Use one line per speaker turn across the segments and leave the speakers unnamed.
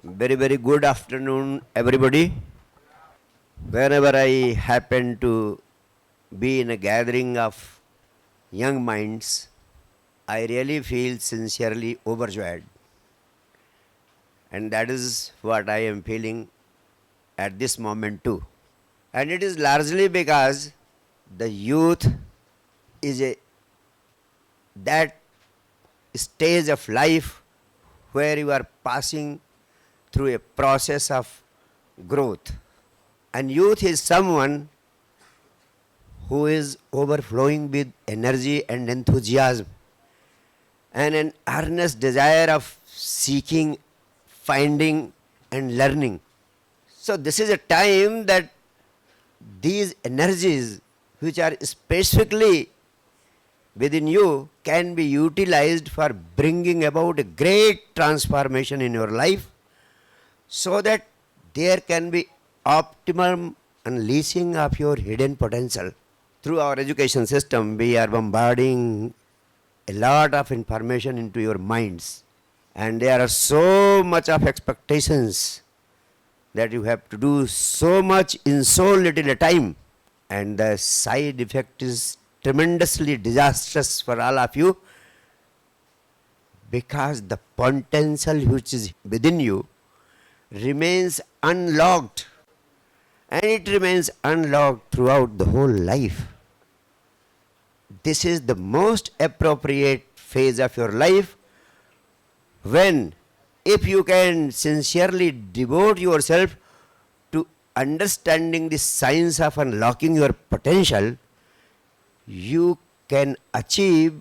Very, very good afternoon, everybody. Whenever I happen to be in a gathering of young minds, I really feel sincerely overjoyed. And that is what I am feeling at this moment, too. And it is largely because the youth is that stage of life where you are passing through a process of growth. And youth is someone who is overflowing with energy and enthusiasm and an earnest desire of seeking, finding, and learning. So, this is a time that these energies, which are specifically within you, can be utilized for bringing about a great transformation in your life so that there can be optimum unleashing of your hidden potential. Through our education system, we are bombarding a lot of information into your minds, and there are so much of expectations that you have to do so much in so little a time, and the side effect is tremendously disastrous for all of you because the potential which is within you remains unlocked, and it remains unlocked throughout the whole life. This is the most appropriate phase of your life when, if you can sincerely devote yourself to understanding the science of unlocking your potential, you can achieve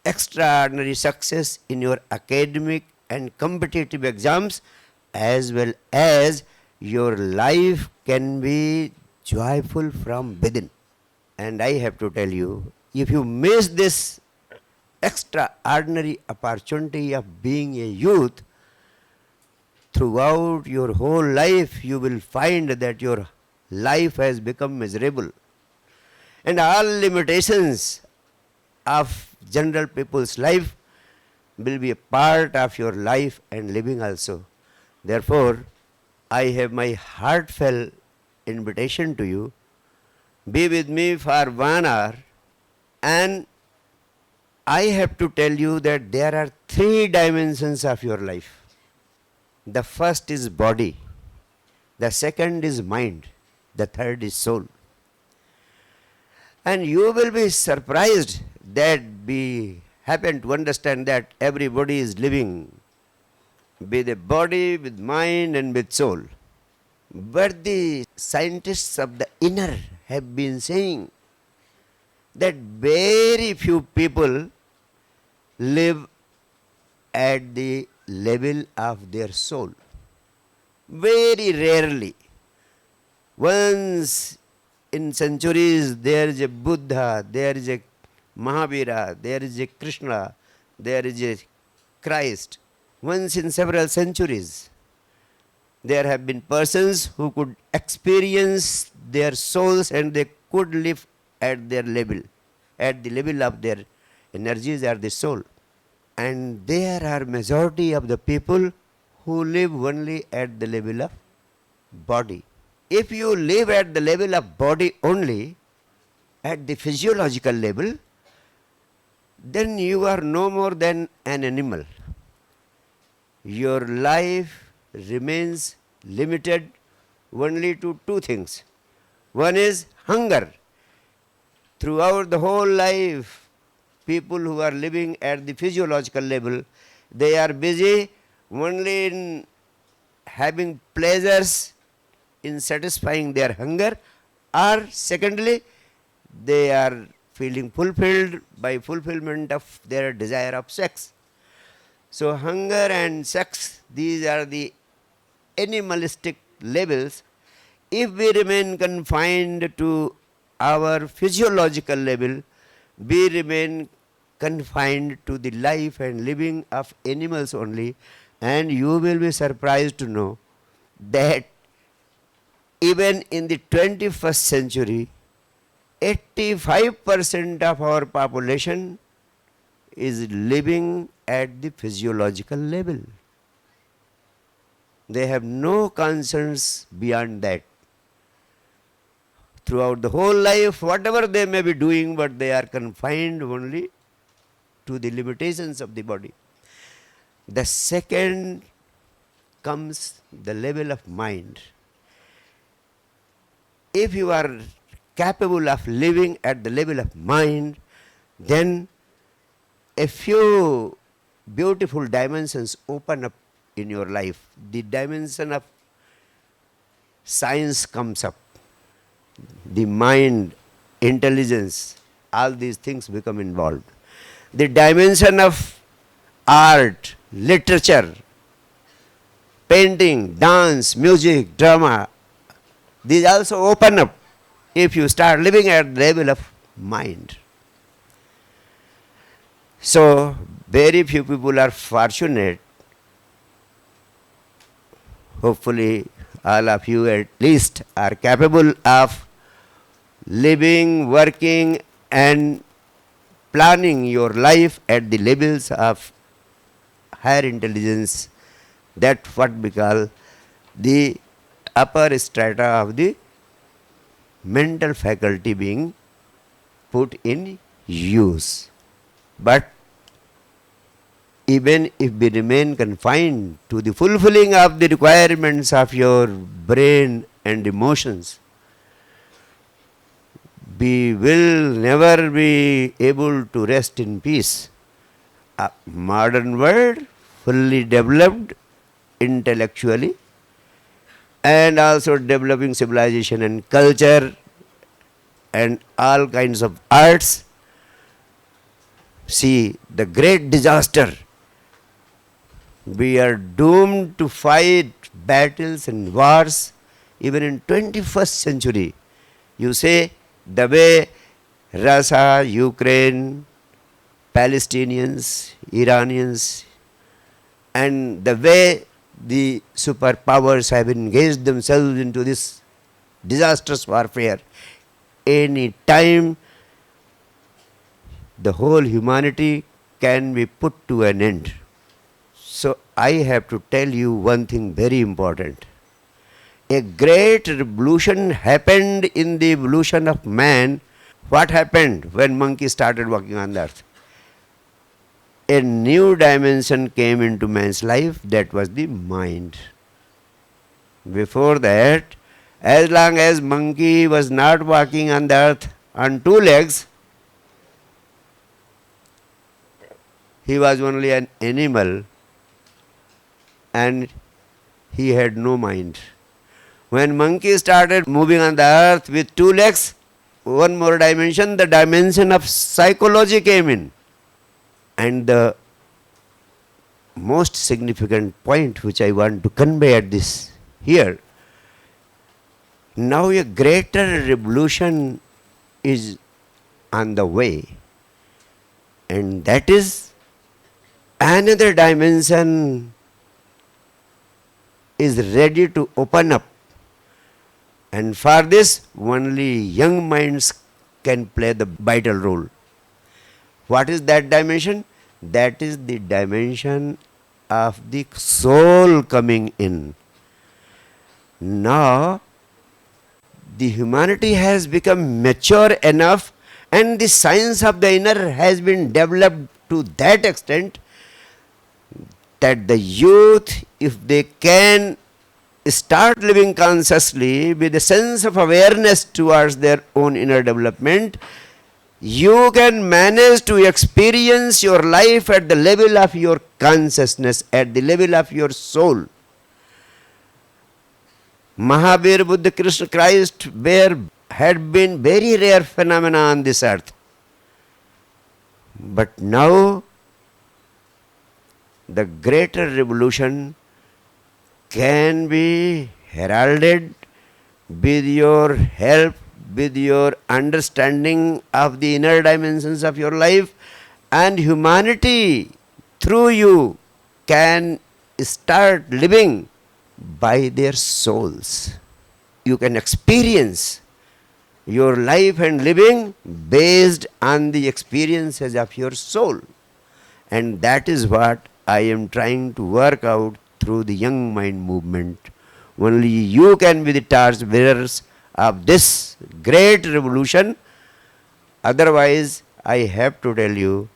extraordinary success in your academic and competitive exams, as well as your life can be joyful from within. And I have to tell you, if you miss this extraordinary opportunity of being a youth, throughout your whole life you will find that your life has become miserable. And all limitations of general people's life will be a part of your life and living also. Therefore, I have my heartfelt invitation to you. Be with me for 1 hour, and I have to tell you that there are 3 dimensions of your life. The first is body, the second is mind, the third is soul. And you will be surprised that we happen to understand that everybody is living with a body, with mind, and with soul. But the scientists of the inner have been saying that very few people live at the level of their soul. Very rarely. Once in centuries there is a Buddha, there is a Mahavira, there is a Krishna, there is a Christ. Once in several centuries, there have been persons who could experience their souls and they could live at their level, at the level of their energies or the soul. And there are majority of the people who live only at the level of body. If you live at the level of body only, at the physiological level, then you are no more than an animal. Your life remains limited only to 2 things. One is hunger. Throughout the whole life, people who are living at the physiological level, they are busy only in having pleasures, in satisfying their hunger, or secondly, they are feeling fulfilled by fulfillment of their desire of sex. So hunger and sex, these are the animalistic levels. If we remain confined to our physiological level, we remain confined to the life and living of animals only, and you will be surprised to know that even in the 21st century, 85% of our population is living at the physiological level. They have no concerns beyond that. Throughout the whole life, whatever they may be doing, but they are confined only to the limitations of the body. The second comes the level of mind. If you are capable of living at the level of mind, then a few beautiful dimensions open up in your life. The dimension of science comes up, the mind, intelligence, all these things become involved. The dimension of art, literature, painting, dance, music, drama, these also open up if you start living at the level of mind. So, very few people are fortunate. Hopefully, all of you at least are capable of living, working, and planning your life at the levels of higher intelligence. That's what we call the upper strata of the mental faculty being put in use. But even if we remain confined to the fulfilling of the requirements of your brain and emotions, we will never be able to rest in peace. A modern world, fully developed intellectually, and also developing civilization and culture and all kinds of arts. See the great disaster. We are doomed to fight battles and wars even in 21st century. You say the way Russia, Ukraine, Palestinians, Iranians, and the way the superpowers have engaged themselves into this disastrous warfare, any time the whole humanity can be put to an end. So I have to tell you one thing very important. A great revolution happened in the evolution of man. What happened when monkey started walking on the earth? A new dimension came into man's life, that was the mind. Before that, as long as monkey was not walking on the earth on two legs, he was only an animal and he had no mind. When monkey started moving on the earth with two legs, one more dimension, the dimension of psychology came in. And the most significant point which I want to convey at this here, now a greater revolution is on the way, and that is another dimension is ready to open up, and for this only young minds can play the vital role. What is that dimension? That is the dimension of the soul coming in. Now, the humanity has become mature enough and the science of the inner has been developed to that extent that the youth, if they can start living consciously with a sense of awareness towards their own inner development, you can manage to experience your life at the level of your consciousness, at the level of your soul. Mahavir, Buddha, Krishna, Christ had been very rare phenomena on this earth. But now, the greater revolution can be heralded with your help, with your understanding of the inner dimensions of your life, and humanity through you can start living by their souls. You can experience your life and living based on the experiences of your soul. And that is what I am trying to work out through the young mind movement. Only you can be the torch bearers of this great revolution. Otherwise, I have to tell you,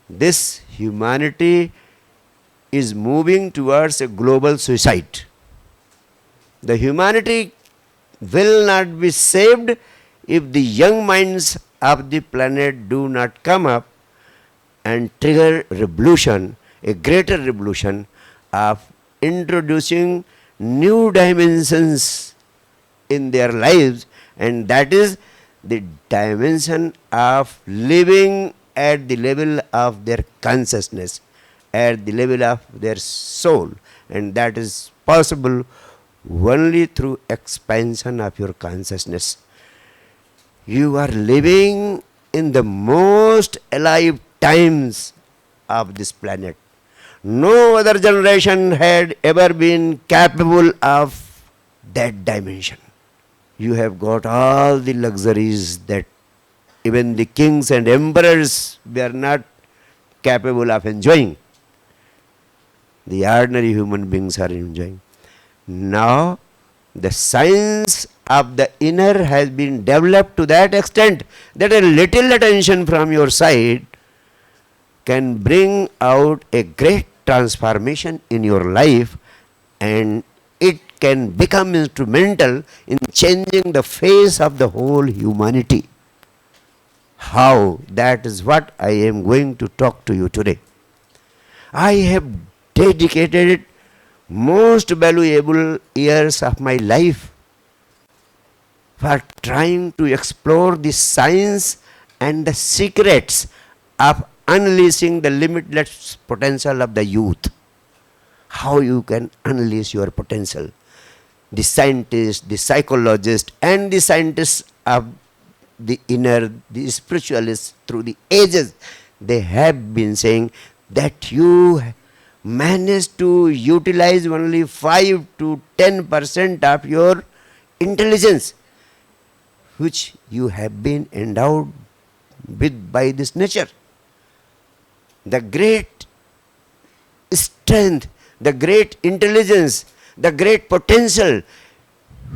this humanity is moving towards a global suicide. The humanity will not be saved if the young minds of the planet do not come up and trigger revolution, a greater revolution of introducing new dimensions in their lives, and that is the dimension of living at the level of their consciousness, at the level of their soul, and that is possible only through expansion of your consciousness. You are living in the most alive times of this planet. No other generation had ever been capable of that dimension. You have got all the luxuries that even the kings and emperors were not capable of enjoying. The ordinary human beings are enjoying. Now, the science of the inner has been developed to that extent that a little attention from your side can bring out a great transformation in your life, and it can become instrumental in changing the face of the whole humanity. How? That is what I am going to talk to you today. I have dedicated most valuable years of my life for trying to explore the science and the secrets of unleashing the limitless potential of the youth. How you can unleash your potential. The scientists, the psychologists, and the scientists of the inner, the spiritualists through the ages, they have been saying that you manage to utilize only 5 to 10% of your intelligence, which you have been endowed with by this nature. The great strength, the great intelligence, the great potential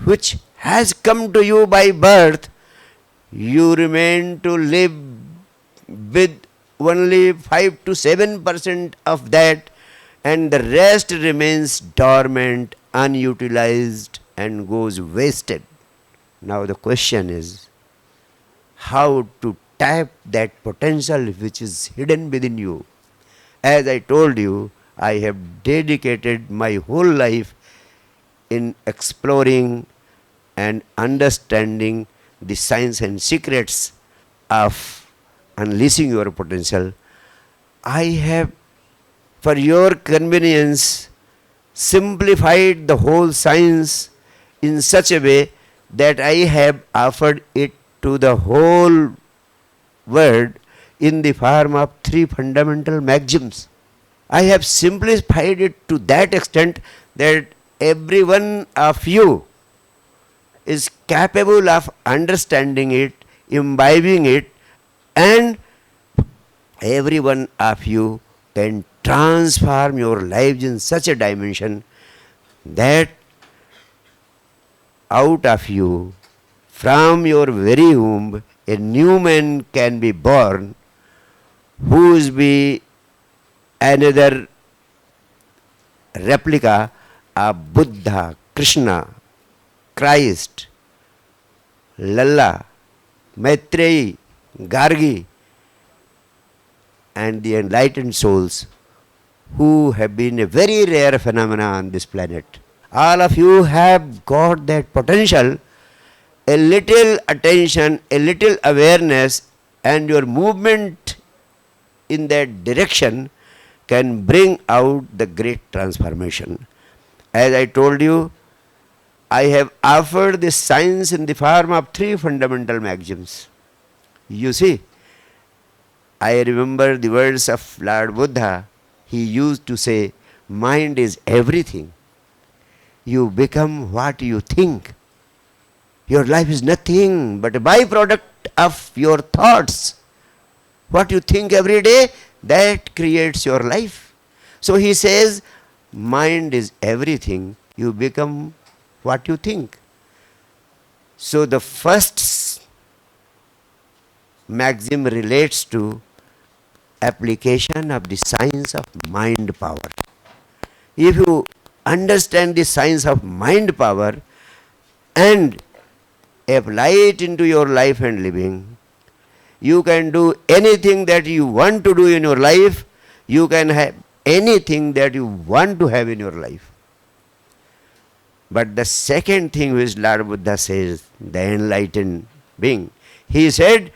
which has come to you by birth, you remain to live with only 5 to 7% of that, and the rest remains dormant, unutilized, and goes wasted. Now the question is, how to tap that potential which is hidden within you. As I told you, I have dedicated my whole life in exploring and understanding the science and secrets of unleashing your potential. I have, for your convenience, simplified the whole science in such a way that I have offered it to the whole world in the form of 3 fundamental maxims. I have simplified it to that extent that every one of you is capable of understanding it, imbibing it, and every one of you can transform your lives in such a dimension that out of you, from your very womb, a new man can be born who is be another replica of Buddha, Krishna, Christ, Lalla, Maitreyi, Gargi, and the enlightened souls who have been a very rare phenomenon on this planet. All of you have got that potential. A little attention, a little awareness, and your movement in that direction can bring out the great transformation. As I told you, I have offered this science in the form of 3 fundamental maxims. You see, I remember the words of Lord Buddha. He used to say, mind is everything. You become what you think. Your life is nothing but a byproduct of your thoughts. What you think every day, that creates your life. So he says, Mind is everything. You become what you think. So the first maxim relates to application of the science of mind power. If you understand the science of mind power and apply it into your life and living, you can do anything that you want to do in your life. You can have anything that you want to have in your life. But the second thing which Lord Buddha says, the enlightened being, he said,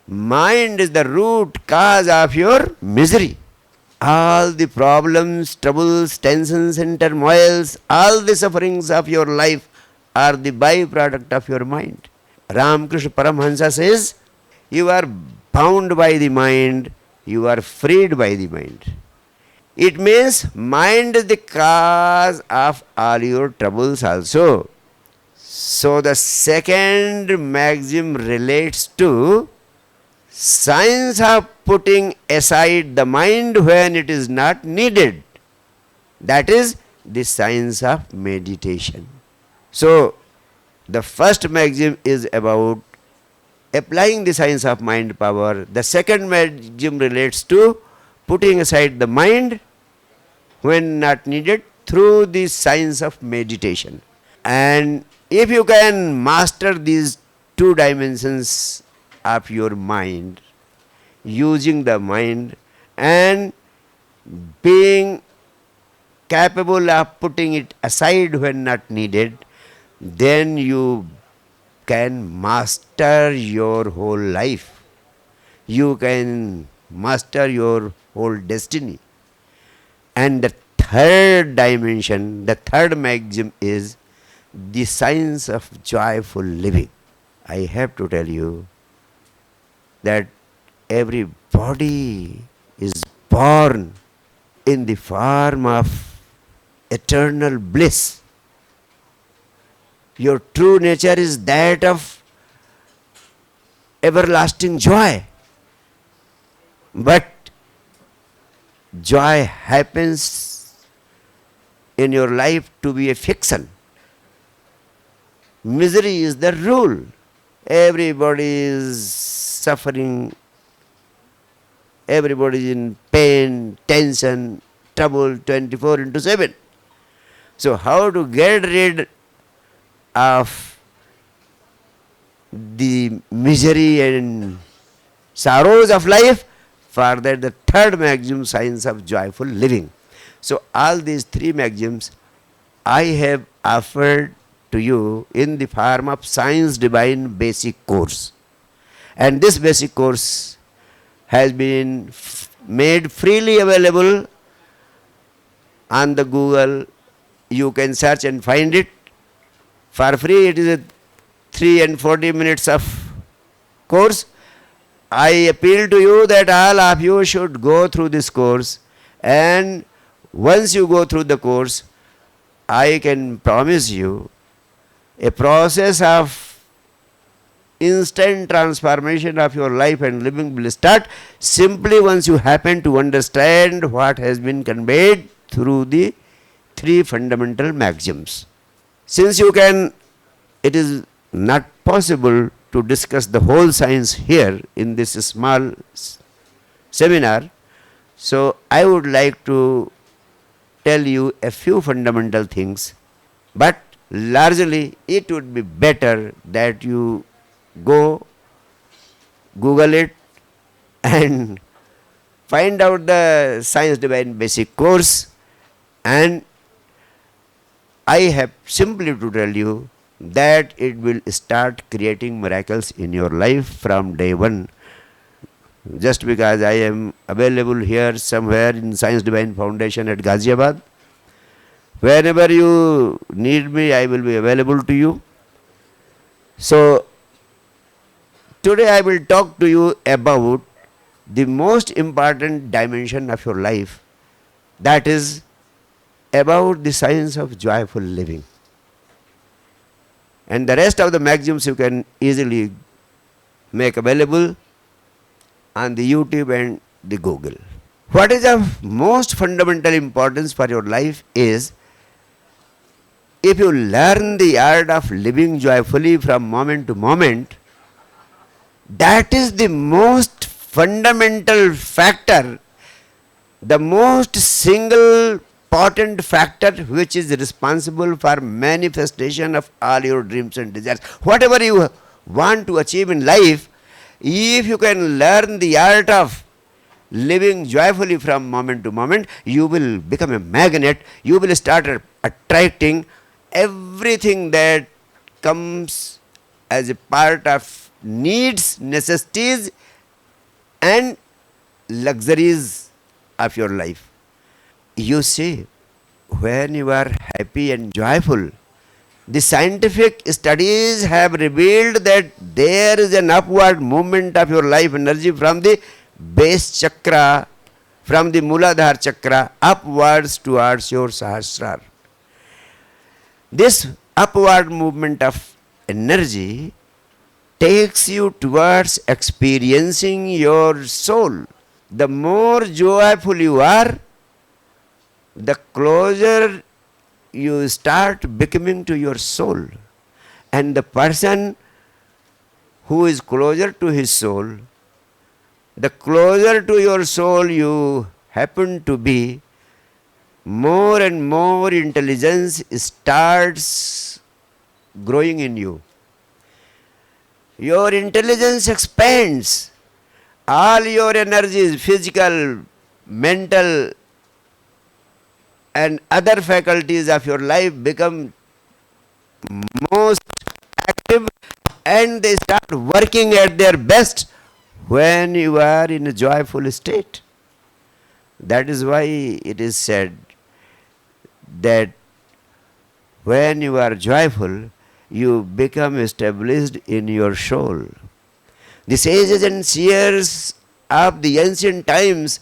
mind is the root cause of your misery. All the problems, troubles, tensions and turmoils, all the sufferings of your life are the byproduct of your mind. Ramakrishna Paramhansa says, you are bound by the mind, you are freed by the mind. It means mind is the cause of all your troubles also. So the second maxim relates to science of putting aside the mind when it is not needed. That is the science of meditation. So the first maxim is about applying the science of mind power. The second maxim relates to putting aside the mind when not needed through the science of meditation. And if you can master these two dimensions of your mind, using the mind and being capable of putting it aside when not needed, then you can master your whole life. You can master your whole destiny. And the third dimension, the third maxim is the science of joyful living. I have to tell you that everybody is born in the form of eternal bliss. Your true nature is that of everlasting joy. But joy happens in your life to be a fiction. Misery is the rule. Everybody is suffering. Everybody is in pain, tension, trouble 24 into 7. So how to get rid of the misery and sorrows of life? For that, the third maxim, science of joyful living. So all these three maxims I have offered to you in the form of Science Divine Basic Course. And this basic course has been made freely available on the Google. You can search and find it for free. It is a 3 and 40 minutes of course. I appeal to you that all of you should go through this course, and once you go through the course, I can promise you a process of instant transformation of your life and living will start simply once you happen to understand what has been conveyed through the three fundamental maxims. Since it is not possible to discuss the whole science here in this small seminar, so I would like to tell you a few fundamental things, but largely it would be better that you go Google it and find out the Science Divine Basic Course, and I have simply to tell you that it will start creating miracles in your life from day one. Just because I am available here somewhere in Science Divine Foundation at Ghaziabad, whenever you need me, I will be available to you. So today I will talk to you about the most important dimension of your life, that is about the science of joyful living. And the rest of the maxims you can easily make available on the YouTube and the Google. What is of most fundamental importance for your life is, if you learn the art of living joyfully from moment to moment, that is the most fundamental factor, the most single potent factor which is responsible for manifestation of all your dreams and desires. Whatever you want to achieve in life, if you can learn the art of living joyfully from moment to moment, you will become a magnet. You will start attracting everything that comes as a part of needs, necessities, and luxuries of your life. You see, when you are happy and joyful, the scientific studies have revealed that there is an upward movement of your life energy from the base chakra, from the Muladhara chakra, upwards towards your Sahasrara. This upward movement of energy takes you towards experiencing your soul. The more joyful you are, the closer you start becoming to your soul. And the person who is closer to his soul, the closer to your soul you happen to be, more and more intelligence starts growing in you. Your intelligence expands. All your energies, physical, mental, and other faculties of your life become most active, and they start working at their best when you are in a joyful state. That is why it is said that when you are joyful, you become established in your soul. The sages and seers of the ancient times,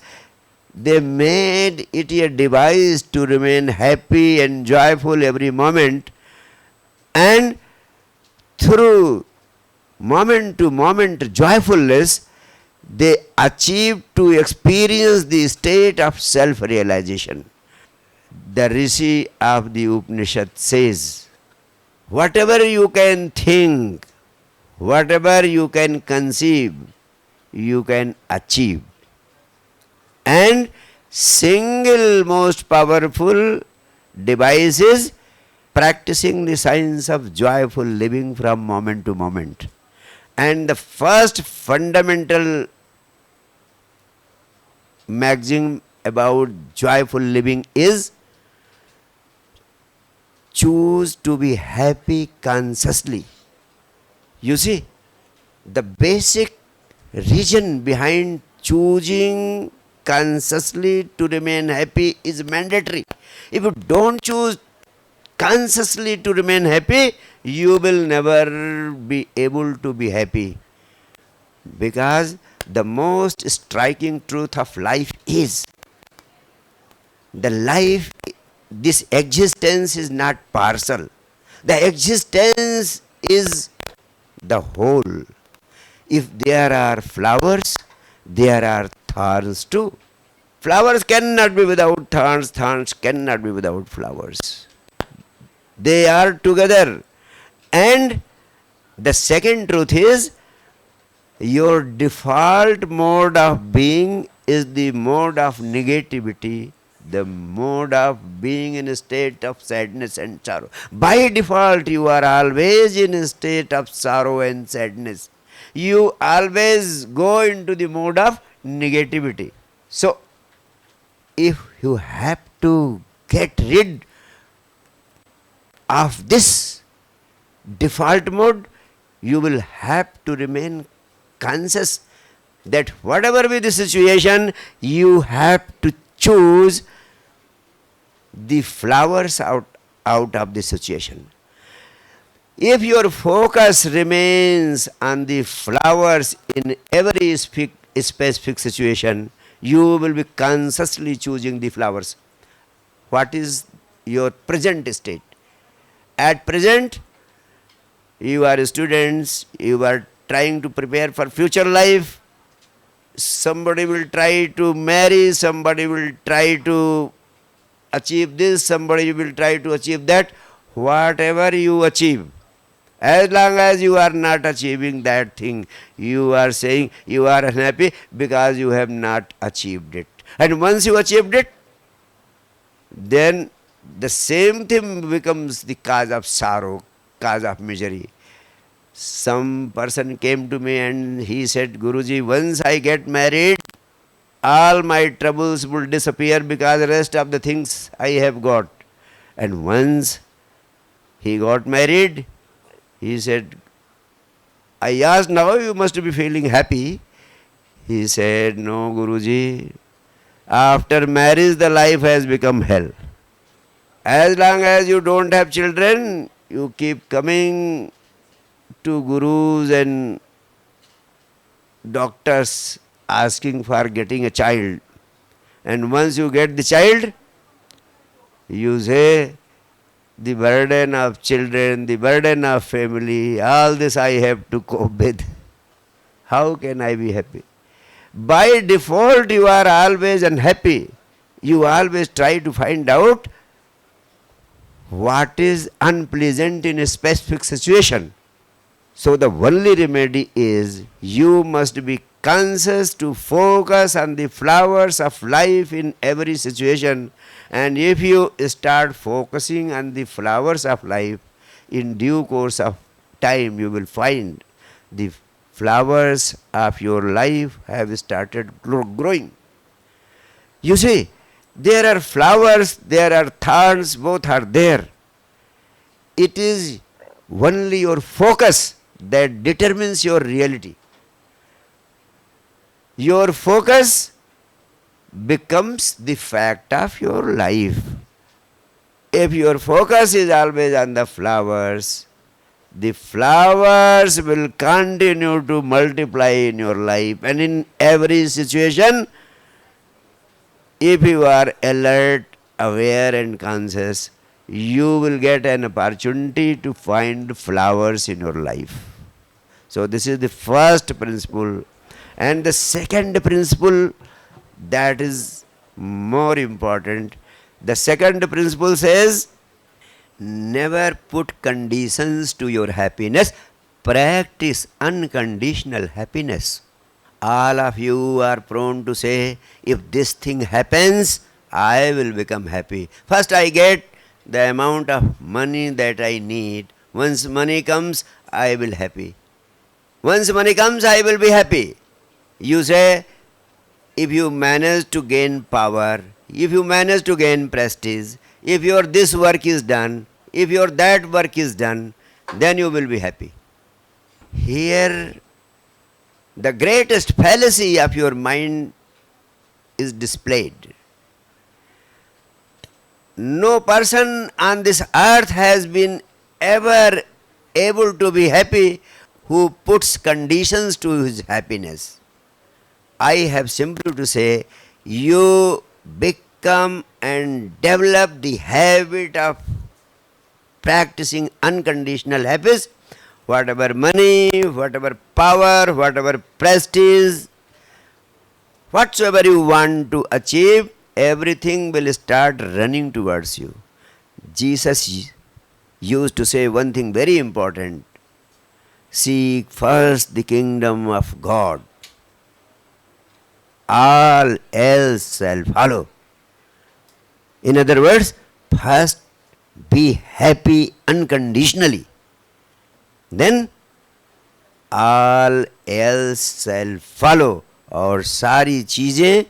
they made it a device to remain happy and joyful every moment, and through moment to moment joyfulness, they achieved to experience the state of self-realization. The Rishi of the Upanishad says, whatever you can think, whatever you can conceive, you can achieve. And single most powerful device is practicing the science of joyful living from moment to moment. And the first fundamental maxim about joyful living is choose to be happy consciously. You see, the basic reason behind choosing consciously to remain happy is mandatory. If you don't choose consciously to remain happy, you will never be able to be happy. Because the most striking truth of life is, the life, this existence is not partial. The existence is the whole. If there are flowers, there are thorns too. Flowers cannot be without thorns, thorns cannot be without flowers. They are together. And the second truth is, your default mode of being is the mode of negativity, the mode of being in a state of sadness and sorrow. By default, you are always in a state of sorrow and sadness. You always go into the mode of negativity. So, if you have to get rid of this default mode, you will have to remain conscious that whatever be the situation, you have to choose the flowers out of the situation. If your focus remains on the flowers in every specific situation, you will be consciously choosing the flowers. What is your present state? At present, you are students, you are trying to prepare for future life, somebody will try to marry, somebody will try to achieve this, somebody will try to achieve that. Whatever you achieve, as long as you are not achieving that thing, you are saying you are unhappy because you have not achieved it. And once you achieved it, then the same thing becomes the cause of sorrow, cause of misery. Some person came to me and he said, Guruji, once I get married, all my troubles will disappear because the rest of the things I have got. And once he got married, he said, I asked, now you must be feeling happy. He said, no, Guruji, after marriage the life has become hell. As long as you don't have children, you keep coming to gurus and doctors asking for getting a child. And once you get the child, you say, the burden of children, the burden of family, all this I have to cope with. How can I be happy? By default, you are always unhappy. You always try to find out what is unpleasant in a specific situation. So the only remedy is you must be conscious to focus on the flowers of life in every situation. And if you start focusing on the flowers of life, in due course of time you will find the flowers of your life have started growing. You see, there are flowers, there are thorns, both are there. It is only your focus that determines your reality. Your focus becomes the fact of your life. If your focus is always on the flowers will continue to multiply in your life, and in every situation, if you are alert, aware and conscious, you will get an opportunity to find flowers in your life. So this is the first principle. And the second principle, that is more important. The second principle says, never put conditions to your happiness. Practice unconditional happiness. All of you are prone to say, if this thing happens, I will become happy. First I get the amount of money that I need. Once money comes, I will be happy. Once money comes, I will be happy. You say, if you manage to gain power, if you manage to gain prestige, if your this work is done, if your that work is done, then you will be happy. Here, the greatest fallacy of your mind is displayed. No person on this earth has been ever able to be happy who puts conditions to his happiness. I have simply to say, you become and develop the habit of practicing unconditional happiness. Whatever money, whatever power, whatever prestige, whatsoever you want to achieve, everything will start running towards you. Jesus used to say one thing very important: seek first the kingdom of God, all else shall follow. In other words, first be happy unconditionally, then all else shall follow. और सारी चीजें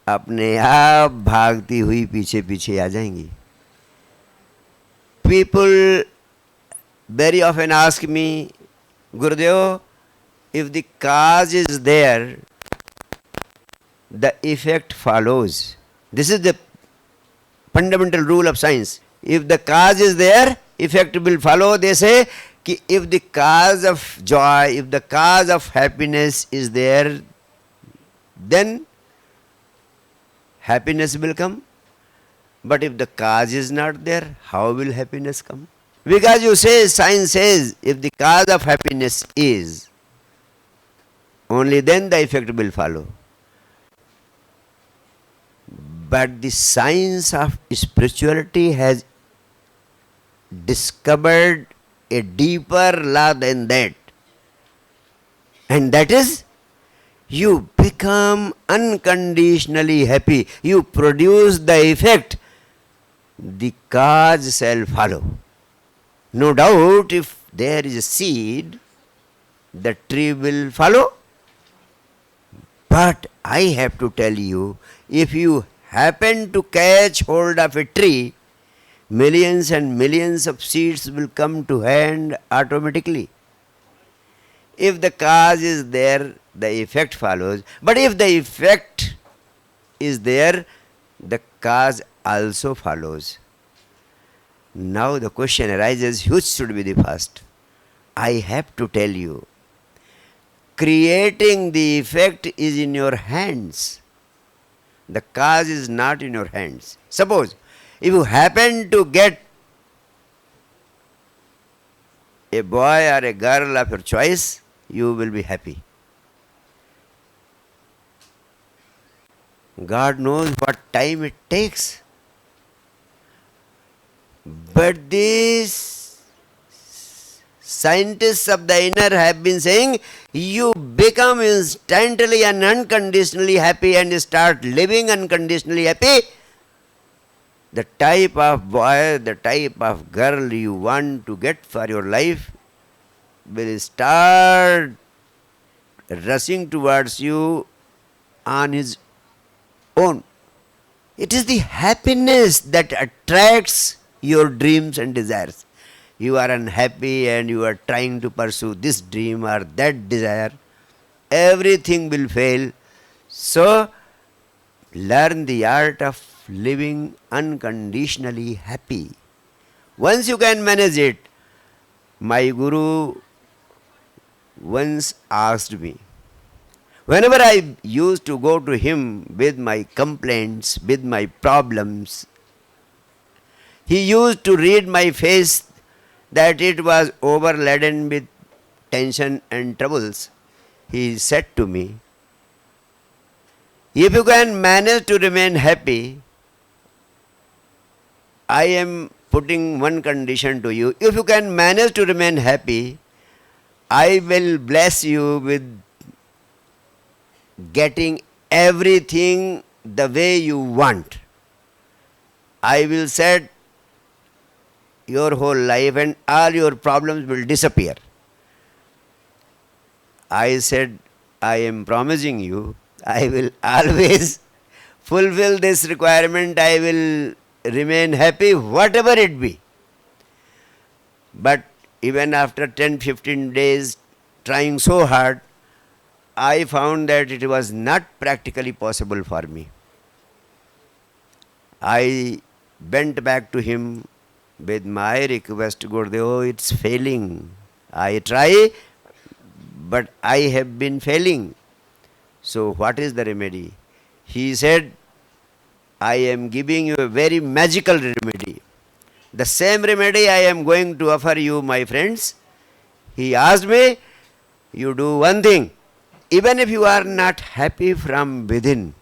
अपने आप भागती हुई पीछे पीछे आ जाएंगी. People very often ask me, Gurudev, if the cause is there, the effect follows. This is the fundamental rule of science. If the cause is there, effect will follow. They say, if the cause of joy, if the cause of happiness is there, then happiness will come. But if the cause is not there, how will happiness come? Because you say, science says, if the cause of happiness is Only then the effect will follow. But the science of spirituality has discovered a deeper law than that. And that is, you become unconditionally happy. You produce the effect, the cause shall follow. No doubt, if there is a seed, the tree will follow. But I have to tell you, if you happen to catch hold of a tree, millions and millions of seeds will come to hand automatically. If the cause is there, the effect follows. But if the effect is there, the cause also follows. Now the question arises, which should be the first? I have to tell you, creating the effect is in your hands. The cause is not in your hands. Suppose if you happen to get a boy or a girl of your choice, you will be happy. God knows what time it takes. But these scientists of the inner have been saying, you become instantly and unconditionally happy and start living unconditionally happy. The type of boy, the type of girl you want to get for your life will start rushing towards you on his own. It is the happiness that attracts your dreams and desires. You are unhappy and you are trying to pursue this dream or that desire, everything will fail. So, learn the art of living unconditionally happy. Once you can manage it, my guru once asked me, whenever I used to go to him with my complaints, with my problems, he used to read my face that it was overladen with tension and troubles. He said to me, if you can manage to remain happy, I am putting one condition to you. If you can manage to remain happy, I will bless you with getting everything the way you want. I will set your whole life and all your problems will disappear. I said, I am promising you, I will always fulfill this requirement. I will remain happy, whatever it be. But even after 10-15 days trying so hard, I found that it was not practically possible for me. I went back to him with my request, Gurudev, oh, it's failing. I try, but I have been failing. So what is the remedy? He said, I am giving you a very magical remedy. The same remedy I am going to offer you, my friends. He asked me, you do one thing. Even if you are not happy from within,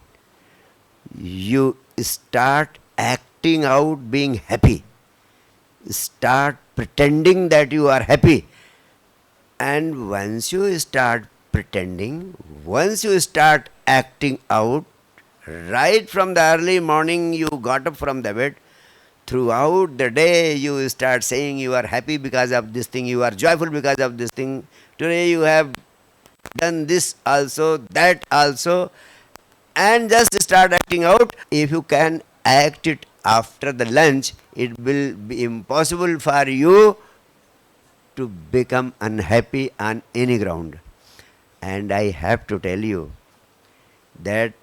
you start acting out being happy. Start pretending that you are happy. And once you start pretending, once you start acting out, right from the early morning you got up from the bed, throughout the day you start saying you are happy because of this thing, you are joyful because of this thing. Today you have done this also, that also, and just start acting out. If you can act it after the lunch, it will be impossible for you to become unhappy on any ground. And I have to tell you that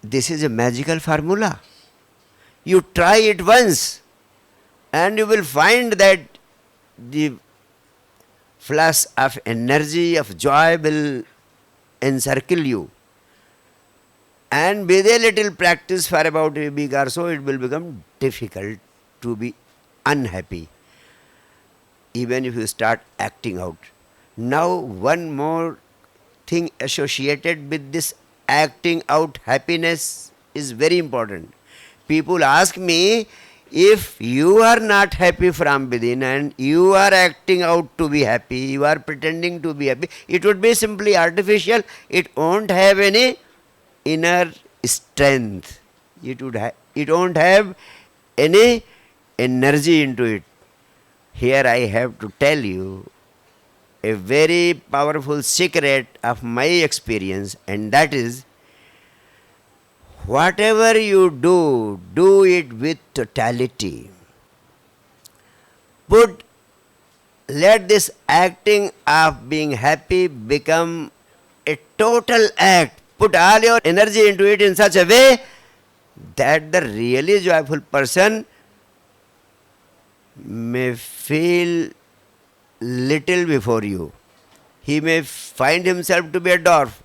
this is a magical formula. You try it once and you will find that the flash of energy, of joy will encircle you. And with a little practice for about a week or so, it will become difficult to be unhappy, even if you start acting out. Now, one more thing associated with this acting out happiness is very important. People ask me, if you are not happy from within and you are acting out to be happy, you are pretending to be happy, it would be simply artificial. It won't have any inner strength. It won't have any energy into it. Here I have to tell you a very powerful secret of my experience, and that is, whatever you do, do it with totality. Put Let this acting of being happy become a total act. Put all your energy into it in such a way that the really joyful person may feel little before you. He may find himself to be a dwarf.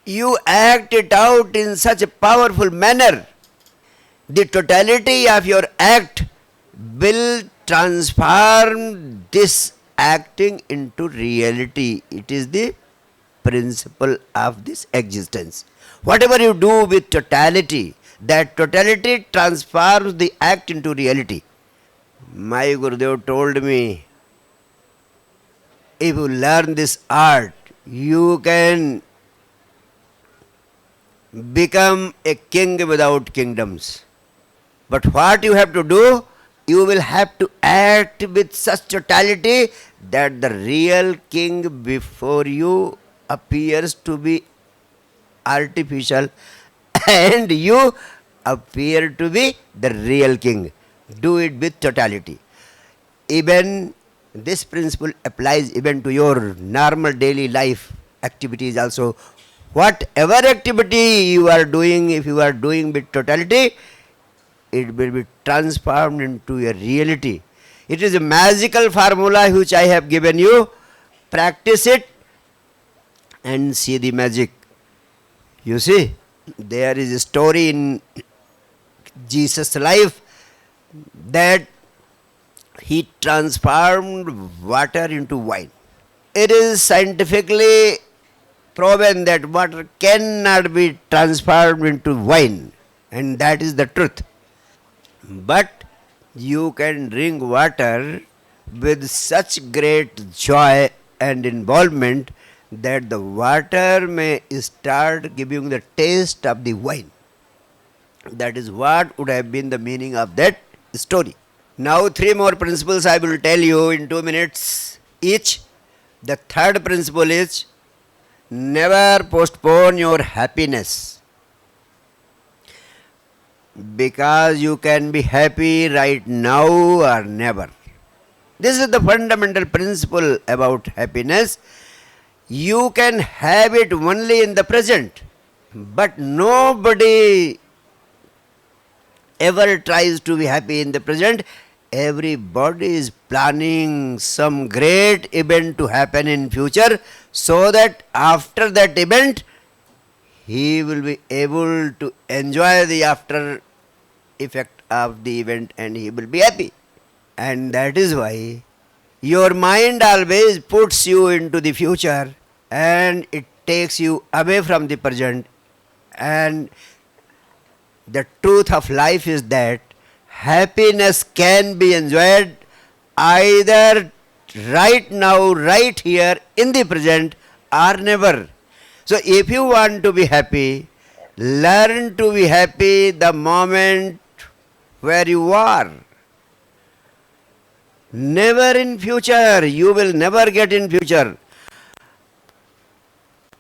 You act it out in such a powerful manner. The totality of your act will transform this acting into reality. It is the principle of this existence. Whatever you do with totality, that totality transforms the act into reality. My Gurudev told me, if you learn this art, you can become a king without kingdoms. But what you have to do, you will have to act with such totality that the real king before you appears to be artificial and you appear to be the real king. Do it with totality. Even this principle applies even to your normal daily life activities also. Whatever activity you are doing, if you are doing with totality, it will be transformed into a reality. It is a magical formula which I have given you. Practice it and see the magic. You see, there is a story in Jesus' life that he transformed water into wine. It is scientifically proven that water cannot be transformed into wine, and that is the truth. But you can drink water with such great joy and involvement that the water may start giving the taste of the wine. That is what would have been the meaning of that story. Now, three more principles I will tell you in 2 minutes each. The third principle is, never postpone your happiness, because you can be happy right now or never. This is the fundamental principle about happiness. You can have it only in the present, but nobody ever tries to be happy in the present. Everybody is planning some great event to happen in future, so that after that event he will be able to enjoy the after effect of the event and he will be happy. And that is why your mind always puts you into the future and it takes you away from the present. And the truth of life is that happiness can be enjoyed either right now, right here in the present, or never. So if you want to be happy, learn to be happy the moment where you are. Never in future. You will never get in future.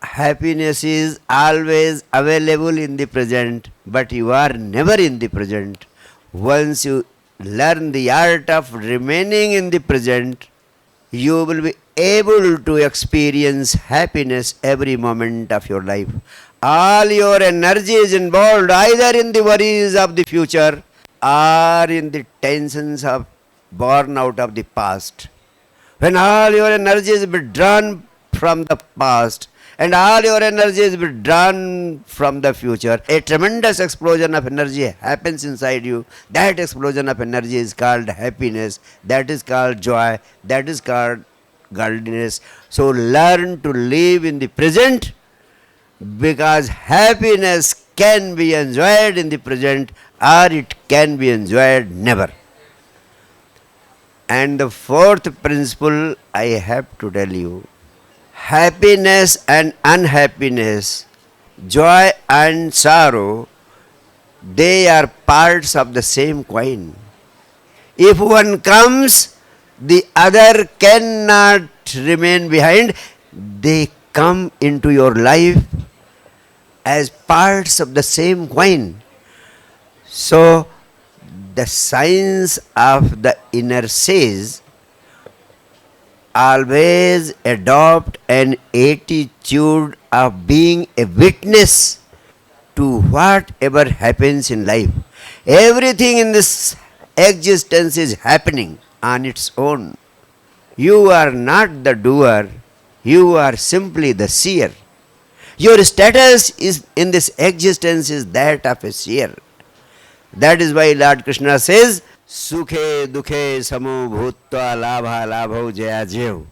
Happiness is always available in the present, but you are never in the present. Once you learn the art of remaining in the present, you will be able to experience happiness every moment of your life. All your energy is involved either in the worries of the future or in the tensions of born out of the past. When all your energy is withdrawn from the past and all your energy is withdrawn from the future, a tremendous explosion of energy happens inside you. That explosion of energy is called happiness. That is called joy. That is called godliness. So learn to live in the present, because happiness can be enjoyed in the present or it can be enjoyed never. And the fourth principle I have to tell you, happiness and unhappiness, joy and sorrow, they are parts of the same coin. If one comes, the other cannot remain behind. They come into your life as parts of the same coin. So, the science of the inner says, always adopt an attitude of being a witness to whatever happens in life. Everything in this existence is happening on its own. You are not the doer, you are simply the seer. Your status is in this existence is that of a seer. That is why Lord Krishna says, Sukhe dukhe samo bhutva labha labho jaya jev.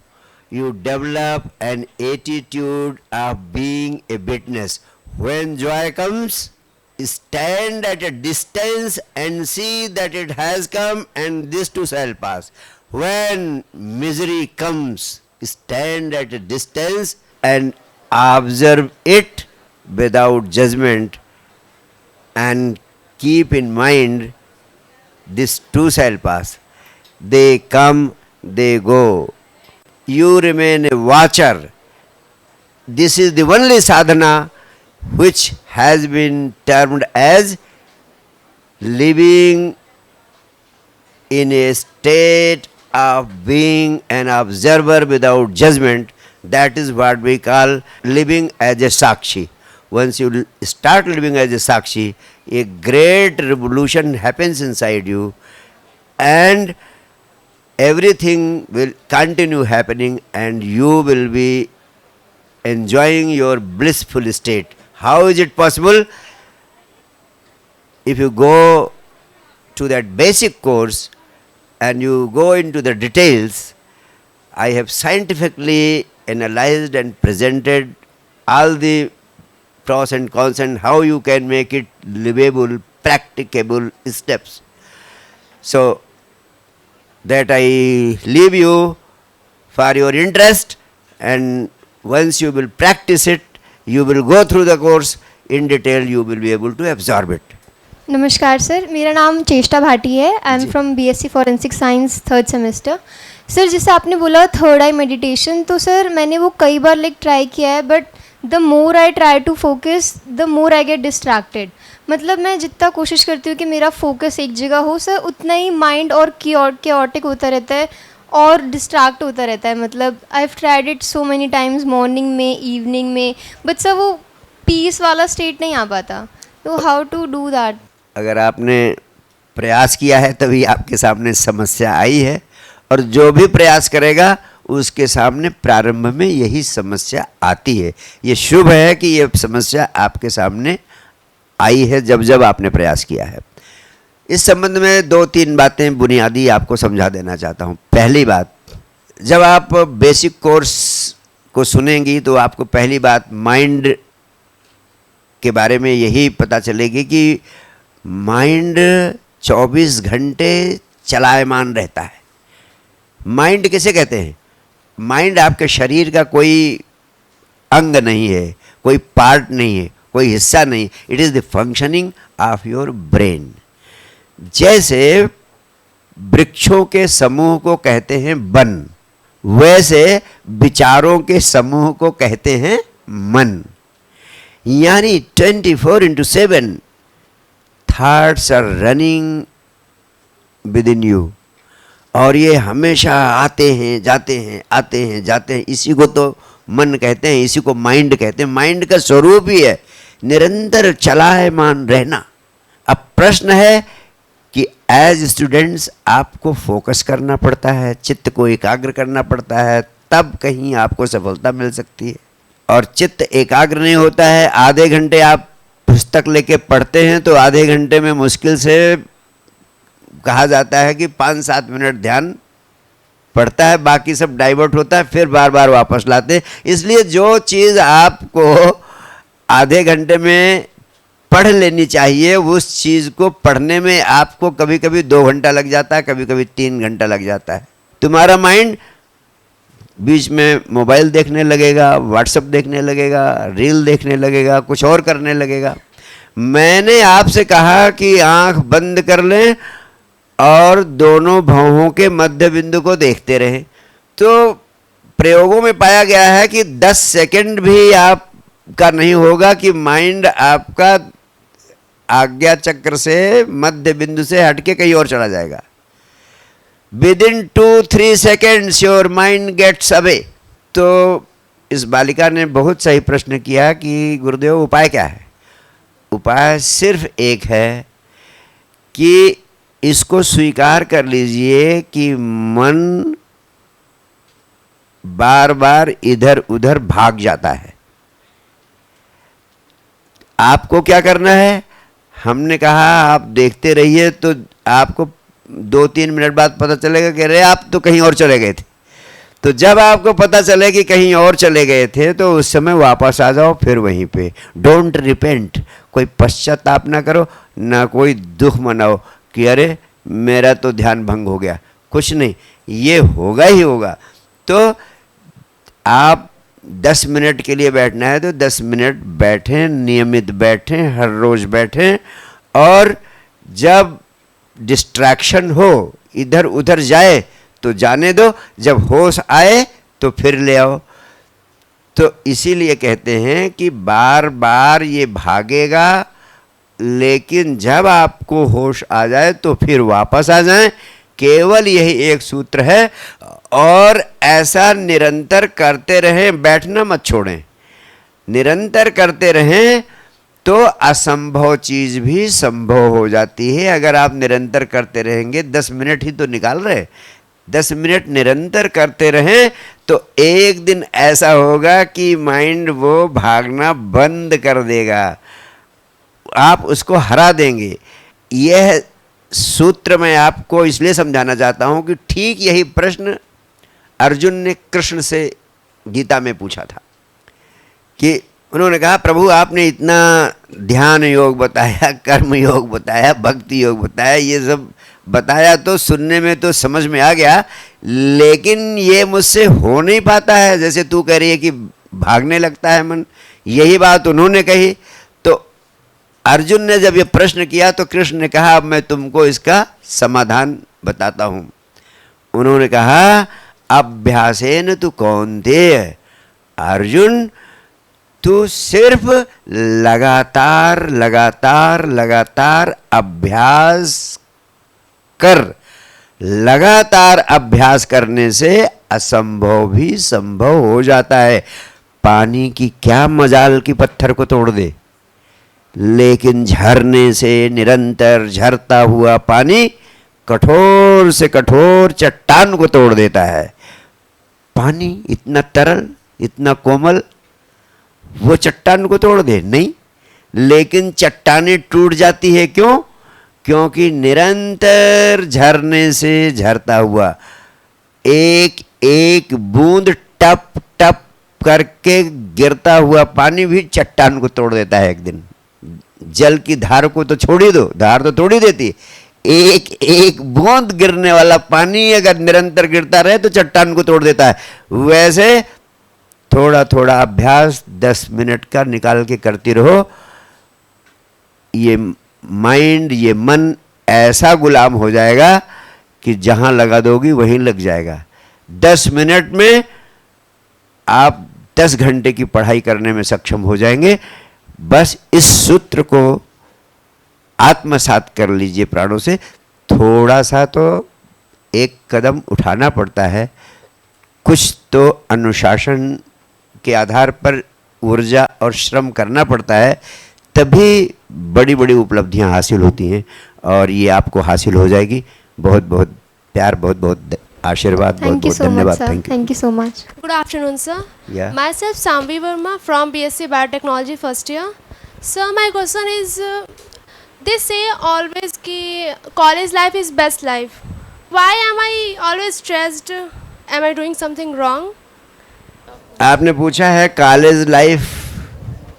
You develop an attitude of being a witness. When joy comes, stand at a distance and see that it has come and this too shall pass. When misery comes, stand at a distance and observe it without judgment, and keep in mind this too shall pass. They come, they go. You remain a watcher. This is the only sadhana which has been termed as living in a state of being an observer without judgment. That is what we call living as a Sakshi. Once you start living as a Sakshi, a great revolution happens inside you, and everything will continue happening, and you will be enjoying your blissful state. How is it possible? If you go to that basic course and you go into the details, I have scientifically analyzed and presented all the pros and cons and how you can make it livable, practicable steps. So that I leave you for your interest, and once you will practice it, you will go through the course in detail, you will be able to absorb it.
नमस्कार sir, मेरा नाम चेष्टा भाटी है. I am from BSc forensic science third semester. Sir जैसे आपने बोला third eye meditation, तो sir मैंने वो कई बार ट्राई किया है, but the more I try to focus the more I get distracted. मतलब मैं जितना कोशिश करती हूँ कि मेरा फोकस एक जगह हो सर, उतना ही माइंड और क्योटिक होता रहता है और डिस्ट्रैक्ट होता रहता है. मतलब I have tried it so many times, morning में, इवनिंग में, बट सर वो पीस वाला स्टेट नहीं आ पाता. तो हाउ टू डू दैट?
अगर आपने प्रयास किया है तभी आपके सामने समस्या आई है, और जो भी प्रयास करेगा उसके सामने प्रारंभ में यही समस्या आती है. ये शुभ है कि ये समस्या आपके सामने आई है जब जब आपने प्रयास किया है. इस संबंध में 2-3 बातें बुनियादी आपको समझा देना चाहता हूँ. पहली बात, जब आप बेसिक कोर्स को सुनेंगी तो आपको पहली बात माइंड के बारे में यही पता चलेगी कि माइंड 24 घंटे चलायमान रहता है. माइंड किसे कहते हैं? माइंड आपके शरीर का कोई अंग नहीं है, कोई पार्ट नहीं है, कोई हिस्सा नहीं. It is the functioning of your brain. जैसे वृक्षों के समूह को कहते हैं वन, वैसे विचारों के समूह को कहते हैं मन. यानी 24/7 thoughts are running within you, और ये हमेशा आते हैं जाते हैं, आते हैं जाते हैं. इसी को तो मन कहते हैं, इसी को माइंड कहते हैं. माइंड का स्वरूप ही है निरंतर चलायमान रहना. अब प्रश्न है कि एज स्टूडेंट्स आपको फोकस करना पड़ता है, चित्त को एकाग्र करना पड़ता है, तब कहीं आपको सफलता मिल सकती है. और चित्त एकाग्र नहीं होता है. आधे घंटे आप पुस्तक लेके पढ़ते हैं तो आधे घंटे में मुश्किल से कहा जाता है कि 5-7 मिनट ध्यान पढ़ता है, बाकी सब डाइवर्ट होता है, फिर बार बार वापस लाते हैं। इसलिए जो चीज़ आपको आधे घंटे में पढ़ लेनी चाहिए, उस चीज़ को पढ़ने में आपको कभी कभी 2 घंटा लग जाता है, कभी कभी 3 घंटा लग जाता है। तुम्हारा माइंड बीच में मोबाइल देखने लगेगा, व्हाट्सएप देखने लगेगा, रील देखने लगेगा, कुछ और करने लगेगा। मैंने आपसे कहा कि आंख बंद कर लें और दोनों भौहों के मध्य बिंदु को देखते रहें, तो प्रयोगों में पाया गया है कि 10 सेकंड भी आपका नहीं होगा कि माइंड आपका आज्ञा चक्र से, मध्य बिंदु से हटके कहीं और चला जाएगा। Within 2-3 seconds your mind gets away। तो इस बालिका ने बहुत सही प्रश्न किया कि गुरुदेव उपाय क्या है? उपाय सिर्फ एक है कि इसको स्वीकार कर लीजिए कि मन बार बार इधर उधर भाग जाता है। आपको क्या करना है? हमने कहा आप देखते रहिए, तो आपको 2-3 मिनट बाद पता चलेगा कि अरे आप तो कहीं और चले गए थे। तो जब आपको पता चले कि कहीं और चले गए थे, तो उस समय वापस आ जाओ फिर वहीं पे। डोंट रिपेंट, कोई पश्चाताप ना करो, ना कोई दुख मनाओ कि अरे मेरा तो ध्यान भंग हो गया। कुछ नहीं, ये होगा ही होगा। तो आप 10 मिनट के लिए बैठना है तो 10 मिनट बैठें, नियमित बैठें, हर रोज बैठें। और जब डिस्ट्रैक्शन हो, इधर उधर जाए तो जाने दो, जब होश आए तो फिर ले आओ। तो इसीलिए कहते हैं कि बार बार ये भागेगा, लेकिन जब आपको होश आ जाए तो फिर वापस आ जाएं। केवल यही एक सूत्र है, और ऐसा निरंतर करते रहें, बैठना मत छोड़ें, निरंतर करते रहें तो असंभव चीज भी संभव हो जाती है। अगर आप निरंतर करते रहेंगे, 10 मिनट ही तो निकाल रहे, 10 मिनट निरंतर करते रहें, तो एक दिन ऐसा होगा कि माइंड वो भागना बंद कर देगा, आप उसको हरा देंगे। यह सूत्र मैं आपको इसलिए समझाना चाहता हूं कि ठीक यही प्रश्न अर्जुन ने कृष्ण से गीता में पूछा था कि उन्होंने कहा प्रभु आपने इतना ध्यान योग बताया, कर्म योग बताया, भक्ति योग बताया, ये सब बताया तो सुनने में तो समझ में आ गया, लेकिन ये मुझसे हो नहीं पाता है। जैसे तू कह रही है कि भागने लगता है मन, यही बात उन्होंने कही। तो अर्जुन ने जब ये प्रश्न किया तो कृष्ण ने कहा अब मैं तुमको इसका समाधान बताता हूँ। उन्होंने कहा अभ्यासेन तु कौन्तेय, अर्जुन तू सिर्फ लगातार लगातार लगातार अभ्यास कर। लगातार अभ्यास करने से असंभव भी संभव हो जाता है। पानी की क्या मजाल की पत्थर को तोड़ दे, लेकिन झरने से निरंतर झरता हुआ पानी कठोर से कठोर चट्टान को तोड़ देता है। पानी इतना तरल, इतना कोमल, वो चट्टान को तोड़ दे नहीं, लेकिन चट्टानें टूट जाती है। क्यों? क्योंकि निरंतर झरने से झरता हुआ एक एक बूंद टप टप करके गिरता हुआ पानी भी चट्टान को तोड़ देता है एक दिन। जल की धार को तो छोड़ ही दो, धार तो तोड़ ही देती, एक एक बूंद गिरने वाला पानी अगर निरंतर गिरता रहे तो चट्टान को तोड़ देता है। वैसे थोड़ा थोड़ा अभ्यास 10 मिनट का निकाल के करती रहो। ये माइंड, ये मन ऐसा गुलाम हो जाएगा कि जहां लगा दोगी वहीं लग जाएगा। 10 मिनट में आप 10 घंटे की पढ़ाई करने में सक्षम हो जाएंगे। बस इस सूत्र को आत्मसात कर लीजिए प्राणों से। थोड़ा सा तो एक कदम उठाना पड़ता है, कुछ तो अनुशासन के आधार पर ऊर्जा और श्रम करना पड़ता है, तभी बड़ी बड़ी उपलब्धियां हासिल होती हैं, और ये आपको हासिल हो जाएगी। बहुत बहुत प्यार, बहुत बहुत आशीर्वाद, बहुत बहुत धन्यवाद।
Thank you so much.
Good afternoon, sir.
Yeah.
Myself, Samvi Verma from BSc Biotechnology first year. Sir, my question is, they say always कि college life is best life. Why am I always stressed? am I doing something wrong?
आपने पूछा है college life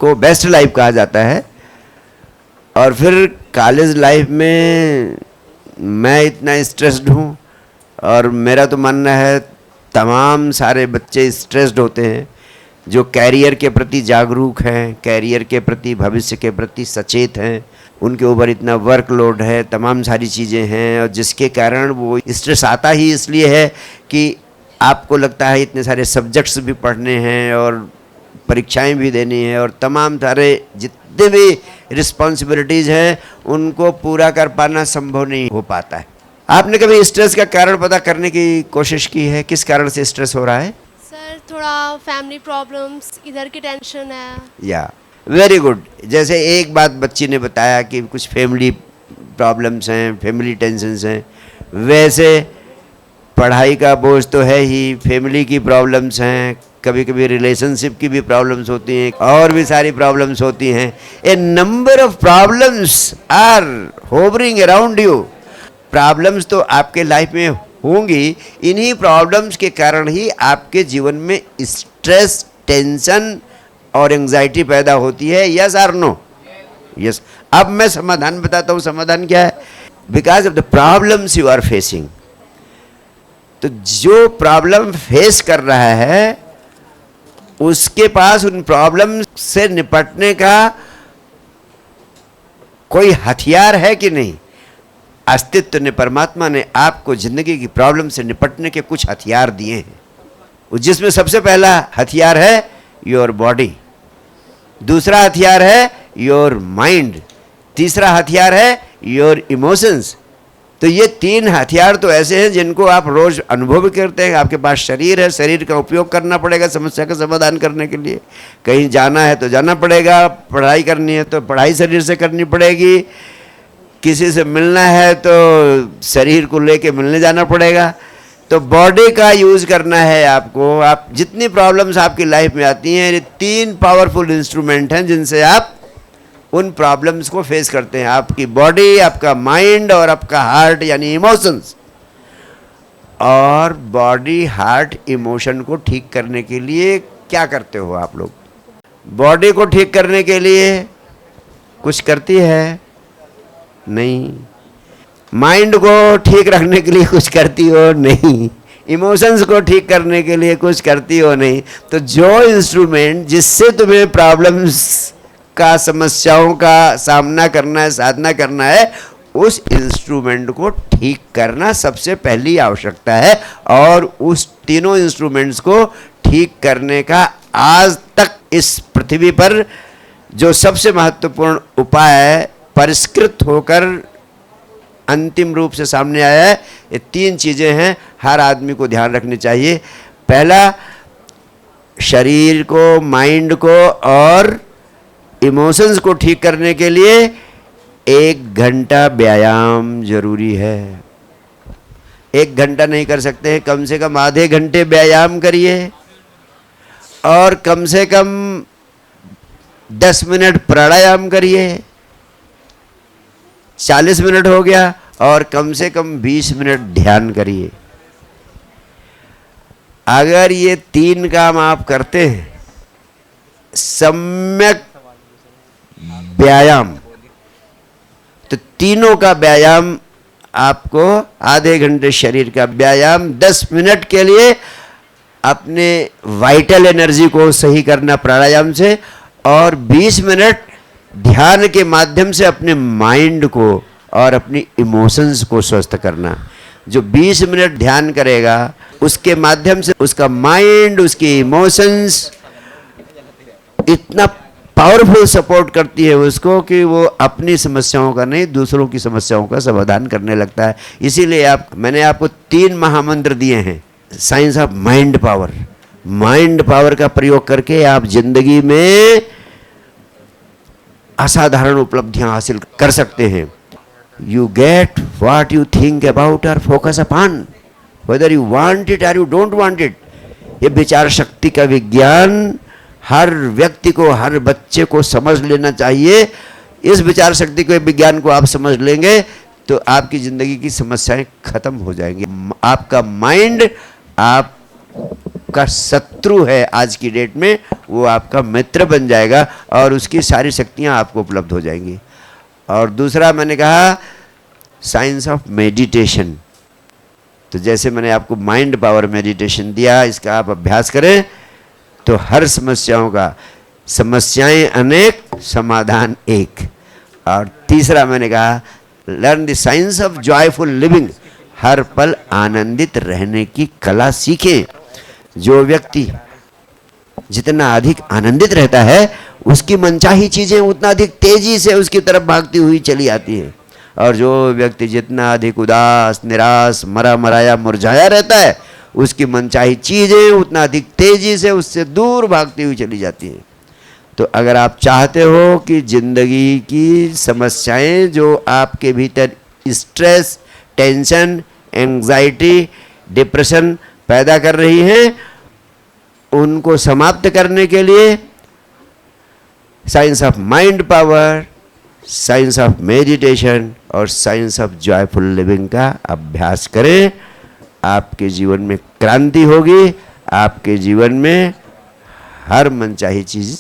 को best life कहा जाता है, और फिर कॉलेज लाइफ में मैं इतना स्ट्रेस्ड हूँ, और मेरा तो मानना है तमाम सारे बच्चे स्ट्रेस्ड होते हैं जो कैरियर के प्रति जागरूक हैं, कैरियर के प्रति, भविष्य के प्रति सचेत हैं, उनके ऊपर इतना वर्कलोड है, तमाम सारी चीज़ें हैं, और जिसके कारण वो स्ट्रेस आता ही इसलिए है कि आपको लगता है इतने सारे सब्जेक्ट्स भी पढ़ने हैं और परीक्षाएं भी देनी है, और तमाम सारे जितने भी रिस्पॉन्सिबिलिटीज़ हैं उनको पूरा कर पाना संभव नहीं हो पाता है। आपने कभी स्ट्रेस का कारण पता करने की कोशिश की है? किस कारण से स्ट्रेस हो रहा है?
सर थोड़ा फैमिली प्रॉब्लम्स, इधर की टेंशन है।
या वेरी गुड। जैसे एक बात बच्ची ने बताया कि कुछ फैमिली प्रॉब्लम्स हैं, फैमिली टेंशन्स हैं, वैसे पढ़ाई का बोझ तो है ही, फैमिली की प्रॉब्लम्स हैं, कभी कभी रिलेशनशिप की भी प्रॉब्लम्स होती हैं, और भी सारी प्रॉब्लम्स होती हैं। A number of problems are hovering around you. Problems तो आपके लाइफ में होंगी, इन्हीं प्रॉब्लम्स के कारण ही आपके जीवन में स्ट्रेस, टेंशन और एंजाइटी पैदा होती है। यस और नो? यस। अब मैं समाधान बताता हूँ। समाधान क्या है? Because of the problems you are facing. तो जो प्रॉब्लम फेस कर रहा है उसके पास उन प्रॉब्लम से निपटने का कोई हथियार है कि नहीं? अस्तित्व ने, परमात्मा ने आपको जिंदगी की प्रॉब्लम से निपटने के कुछ हथियार दिए हैं, जिसमें सबसे पहला हथियार है योर बॉडी, दूसरा हथियार है योर माइंड, तीसरा हथियार है योर इमोशंस। तो ये तीन हथियार तो ऐसे हैं जिनको आप रोज अनुभव करते हैं। आपके पास शरीर है, शरीर का उपयोग करना पड़ेगा समस्या का समाधान करने के लिए। कहीं जाना है तो जाना पड़ेगा, पढ़ाई करनी है तो पढ़ाई शरीर से करनी पड़ेगी, किसी से मिलना है तो शरीर को लेके मिलने जाना पड़ेगा। तो बॉडी का यूज़ करना है आपको। आप जितनी प्रॉब्लम्स आपकी लाइफ में आती हैं, ये तीन पावरफुल इंस्ट्रूमेंट हैं जिनसे आप उन प्रॉब्लम्स को फेस करते हैं। आपकी बॉडी, आपका माइंड और आपका हार्ट यानी इमोशंस। और बॉडी, हार्ट, इमोशन को ठीक करने के लिए क्या करते हो आप लोग? बॉडी को ठीक करने के लिए कुछ करती है? नहीं। माइंड को ठीक रखने के लिए कुछ करती हो? नहीं। इमोशंस को ठीक करने के लिए कुछ करती हो? नहीं। तो जो इंस्ट्रूमेंट जिससे तुम्हें प्रॉब्लम्स का, समस्याओं का सामना करना है, साधना करना है, उस इंस्ट्रूमेंट को ठीक करना सबसे पहली आवश्यकता है। और उस तीनों इंस्ट्रूमेंट्स को ठीक करने का आज तक इस पृथ्वी पर जो सबसे महत्वपूर्ण उपाय परिष्कृत होकर अंतिम रूप से सामने आया है, ये तीन चीज़ें हैं, हर आदमी को ध्यान रखनी चाहिए। पहला, शरीर को, माइंड को और इमोशंस को ठीक करने के लिए 1 घंटा व्यायाम जरूरी है। 1 घंटा नहीं कर सकते, कम से कम आधे घंटे व्यायाम करिए, और कम से कम 10 मिनट प्राणायाम करिए। 40 मिनट हो गया, और कम से कम 20 मिनट ध्यान करिए। अगर ये 3 काम आप करते हैं, सम्यक व्यायाम, तो तीनों का व्यायाम आपको, आधे घंटे शरीर का व्यायाम, 10 मिनट के लिए अपने वाइटल एनर्जी को सही करना प्राणायाम से, और 20 मिनट ध्यान के माध्यम से अपने माइंड को और अपनी इमोशंस को स्वस्थ करना। जो 20 मिनट ध्यान करेगा उसके माध्यम से उसका माइंड, उसकी इमोशंस इतना पावरफुल सपोर्ट करती है उसको कि वो अपनी समस्याओं का नहीं, दूसरों की समस्याओं का समाधान करने लगता है। इसीलिए मैंने आपको 3 महामंत्र दिए हैं। Science of mind power. Mind power का प्रयोग करके आप जिंदगी में असाधारण उपलब्धियां हासिल कर सकते हैं। You get what you think about और focus upon, whether you want it और यू डोंट वांट इट। ये विचार शक्ति का विज्ञान हर व्यक्ति को, हर बच्चे को समझ लेना चाहिए। इस विचार शक्ति के विज्ञान को आप समझ लेंगे तो आपकी ज़िंदगी की समस्याएं खत्म हो जाएंगी। आपका माइंड, आप का शत्रु है आज की डेट में, वो आपका मित्र बन जाएगा और उसकी सारी शक्तियां आपको उपलब्ध हो जाएंगी। और दूसरा मैंने कहा साइंस ऑफ मेडिटेशन। तो जैसे मैंने आपको माइंड पावर मेडिटेशन दिया, इसका आप अभ्यास करें तो हर समस्याओं का, समस्याएं अनेक समाधान एक। और तीसरा मैंने कहा learn the science of joyful living, हर पल आनंदित रहने की कला सीखें। जो व्यक्ति जितना अधिक आनंदित रहता है उसकी मनचाही चीजें उतना अधिक तेजी से उसकी तरफ भागती हुई चली आती हैं, और जो व्यक्ति जितना अधिक उदास, निराश, मरा मराया, मुरझाया रहता है उसकी मनचाही चीजें उतना अधिक तेजी से उससे दूर भागती हुई चली जाती हैं। तो अगर आप चाहते हो कि जिंदगी की समस्याएं जो आपके भीतर स्ट्रेस, टेंशन, एंजाइटी, डिप्रेशन पैदा कर रही हैं, उनको समाप्त करने के लिए science of mind power, science of meditation और साइंस ऑफ जॉयफुल लिविंग का अभ्यास करें। आपके जीवन में क्रांति होगी, आपके जीवन में हर मनचाही चीज़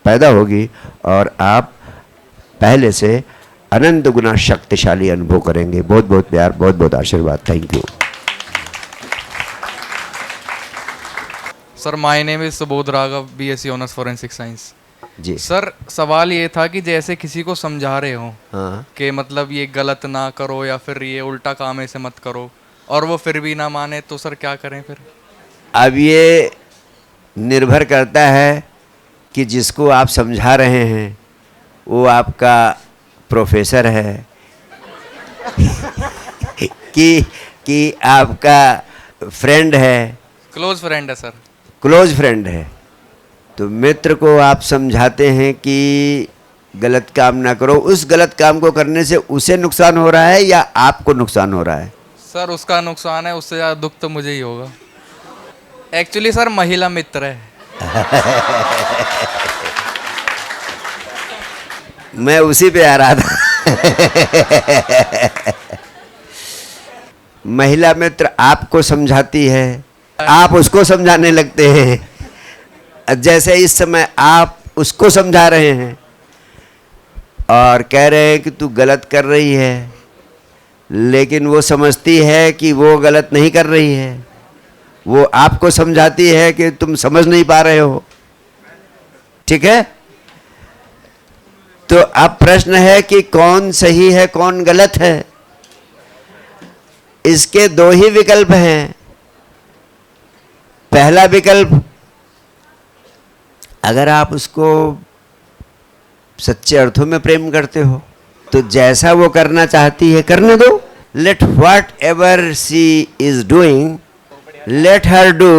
पैदा होगी और आप पहले से अनंत गुना शक्तिशाली अनुभव करेंगे। बहुत बहुत प्यार, बहुत बहुत आशीर्वाद। Thank you.
Sir my name is Subodh Raghav, BSc honours forensic science.
जी
सर, सवाल ये था कि जैसे किसी को समझा रहे हो
हाँ
कि मतलब ये गलत ना करो या फिर ये उल्टा काम ऐसे मत करो, और वो फिर भी ना माने, तो सर क्या करें फिर?
अब ये निर्भर करता है कि जिसको आप समझा रहे हैं वो आपका प्रोफेसर है कि आपका फ्रेंड है।
क्लोज फ्रेंड है सर।
क्लोज फ्रेंड है तो मित्र को आप समझाते हैं कि गलत काम ना करो, उस गलत काम को करने से उसे नुकसान हो रहा है या आपको नुकसान हो रहा है?
सर उसका नुकसान है, उससे ज़्यादा दुख तो मुझे ही होगा। एक्चुअली सर महिला मित्र है।
मैं उसी पे आ रहा था। महिला मित्र आपको समझाती है, आप उसको समझाने लगते हैं। जैसे इस समय आप उसको समझा रहे हैं और कह रहे हैं कि तू गलत कर रही है, लेकिन वो समझती है कि वो गलत नहीं कर रही है। वो आपको समझाती है कि तुम समझ नहीं पा रहे हो। ठीक है? तो अब प्रश्न है कि कौन सही है, कौन गलत है? इसके दो ही विकल्प हैं। पहला विकल्प, अगर आप उसको सच्चे अर्थों में प्रेम करते हो तो जैसा वो करना चाहती है करने दो। Let whatever she is doing, let her do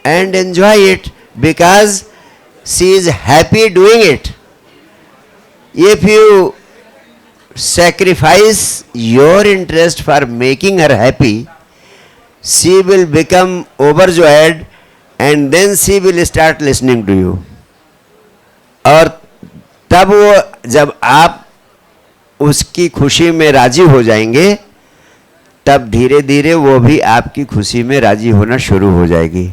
and enjoy it because she is happy doing it. If you sacrifice your interest for making her happy, she will become overjoyed and then she will start listening to you. और तब वो, जब आप उसकी खुशी में राजी हो जाएंगे, तब धीरे धीरे वो भी आपकी खुशी में राजी होना शुरू हो जाएगी।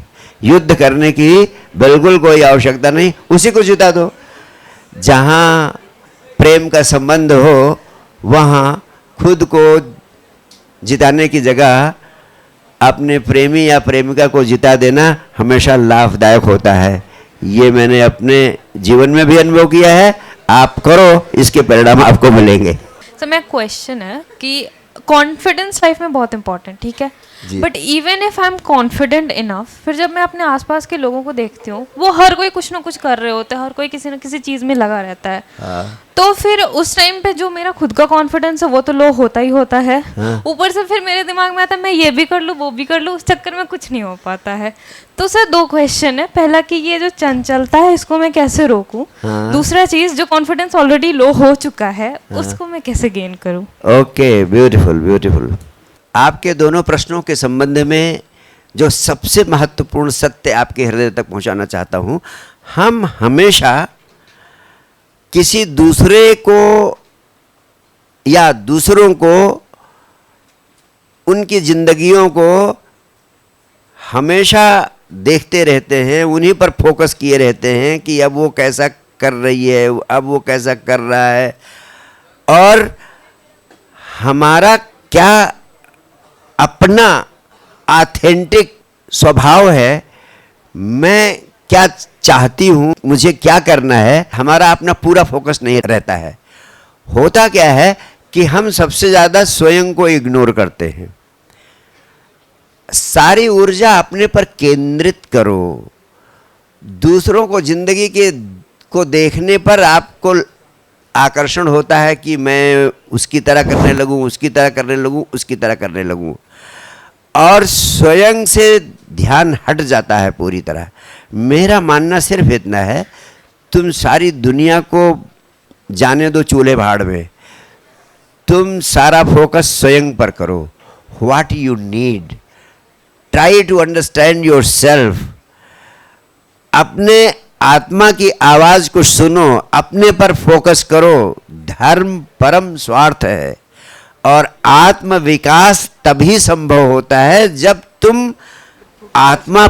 युद्ध करने की बिल्कुल कोई आवश्यकता नहीं, उसी को जिता दो। जहाँ प्रेम का संबंध हो वहाँ खुद को जिताने की जगह अपने प्रेमी या प्रेमिका को जिता देना हमेशा लाभदायक होता है। ये मैंने अपने जीवन में भी अनुभव किया है। आप करो, इसके परिणाम आपको मिलेंगे।
सर मेरा क्वेश्चन है कि कॉन्फिडेंस लाइफ में बहुत इंपॉर्टेंट, ठीक है, but even if I am confident enough, फिर जब मैं अपने आसपास के लोगों को देखती हूँ वो हर कोई कुछ ना कुछ कर रहे होते हैं, हर कोई किसी ना किसी चीज़ में लगा रहता है। तो फिर उस टाइम पे जो मेरा खुद का कॉन्फिडेंस है वो तो लो होता ही होता है। ऊपर से फिर मेरे दिमाग में आता है मैं ये भी कर लूँ वो भी कर लूँ, उस चक्कर में कुछ नहीं हो पाता है। तो सर दो क्वेश्चन है, पहला कि ये जो चंचलता है इसको मैं कैसे रोकूं, दूसरा चीज जो कॉन्फिडेंस ऑलरेडी लो हो चुका है उसको मैं कैसे गेन करूं।
Okay, beautiful beautiful. आपके दोनों प्रश्नों के संबंध में जो सबसे महत्वपूर्ण सत्य आपके हृदय तक पहुंचाना चाहता हूं, हम हमेशा किसी दूसरे को या दूसरों को, उनकी जिंदगियों को हमेशा देखते रहते हैं, उन्हीं पर फोकस किए रहते हैं कि अब वो कैसा कर रही है, अब वो कैसा कर रहा है, और हमारा क्या अपना ऑथेंटिक स्वभाव है, मैं क्या चाहती हूँ, मुझे क्या करना है, हमारा अपना पूरा फोकस नहीं रहता है। होता क्या है कि हम सबसे ज़्यादा स्वयं को इग्नोर करते हैं। सारी ऊर्जा अपने पर केंद्रित करो। दूसरों को, जिंदगी के को देखने पर आपको आकर्षण होता है कि मैं उसकी तरह करने लगूं, उसकी तरह करने लगूं, उसकी तरह करने लगूं, और स्वयं से ध्यान हट जाता है पूरी तरह। मेरा मानना सिर्फ इतना है, तुम सारी दुनिया को जाने दो चूल्हे भाड़ में, तुम सारा फोकस स्वयं पर करो। What you need, try to understand yourself. अपने आत्मा की आवाज को सुनो, अपने पर फोकस करो। धर्म परम स्वार्थ है, और आत्म विकास तभी संभव होता है जब तुम आत्मा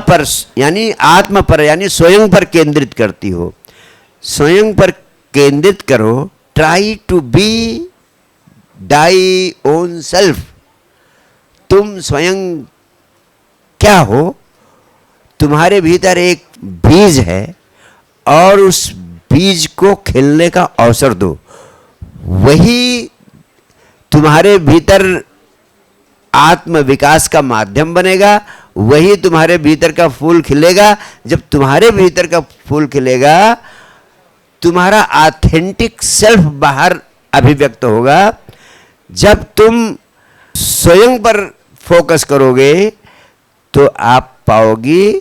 पर यानी स्वयं पर केंद्रित करती हो। स्वयं पर केंद्रित करो। Try to be thy own self. तुम स्वयं क्या हो? तुम्हारे भीतर एक बीज है, और उस बीज को खिलने का अवसर दो। वही तुम्हारे भीतर आत्म विकास का माध्यम बनेगा, वही तुम्हारे भीतर का फूल खिलेगा। जब तुम्हारे भीतर का फूल खिलेगा, तुम्हारा ऑथेंटिक सेल्फ बाहर अभिव्यक्त होगा। जब तुम स्वयं पर फोकस करोगे तो आप पाओगी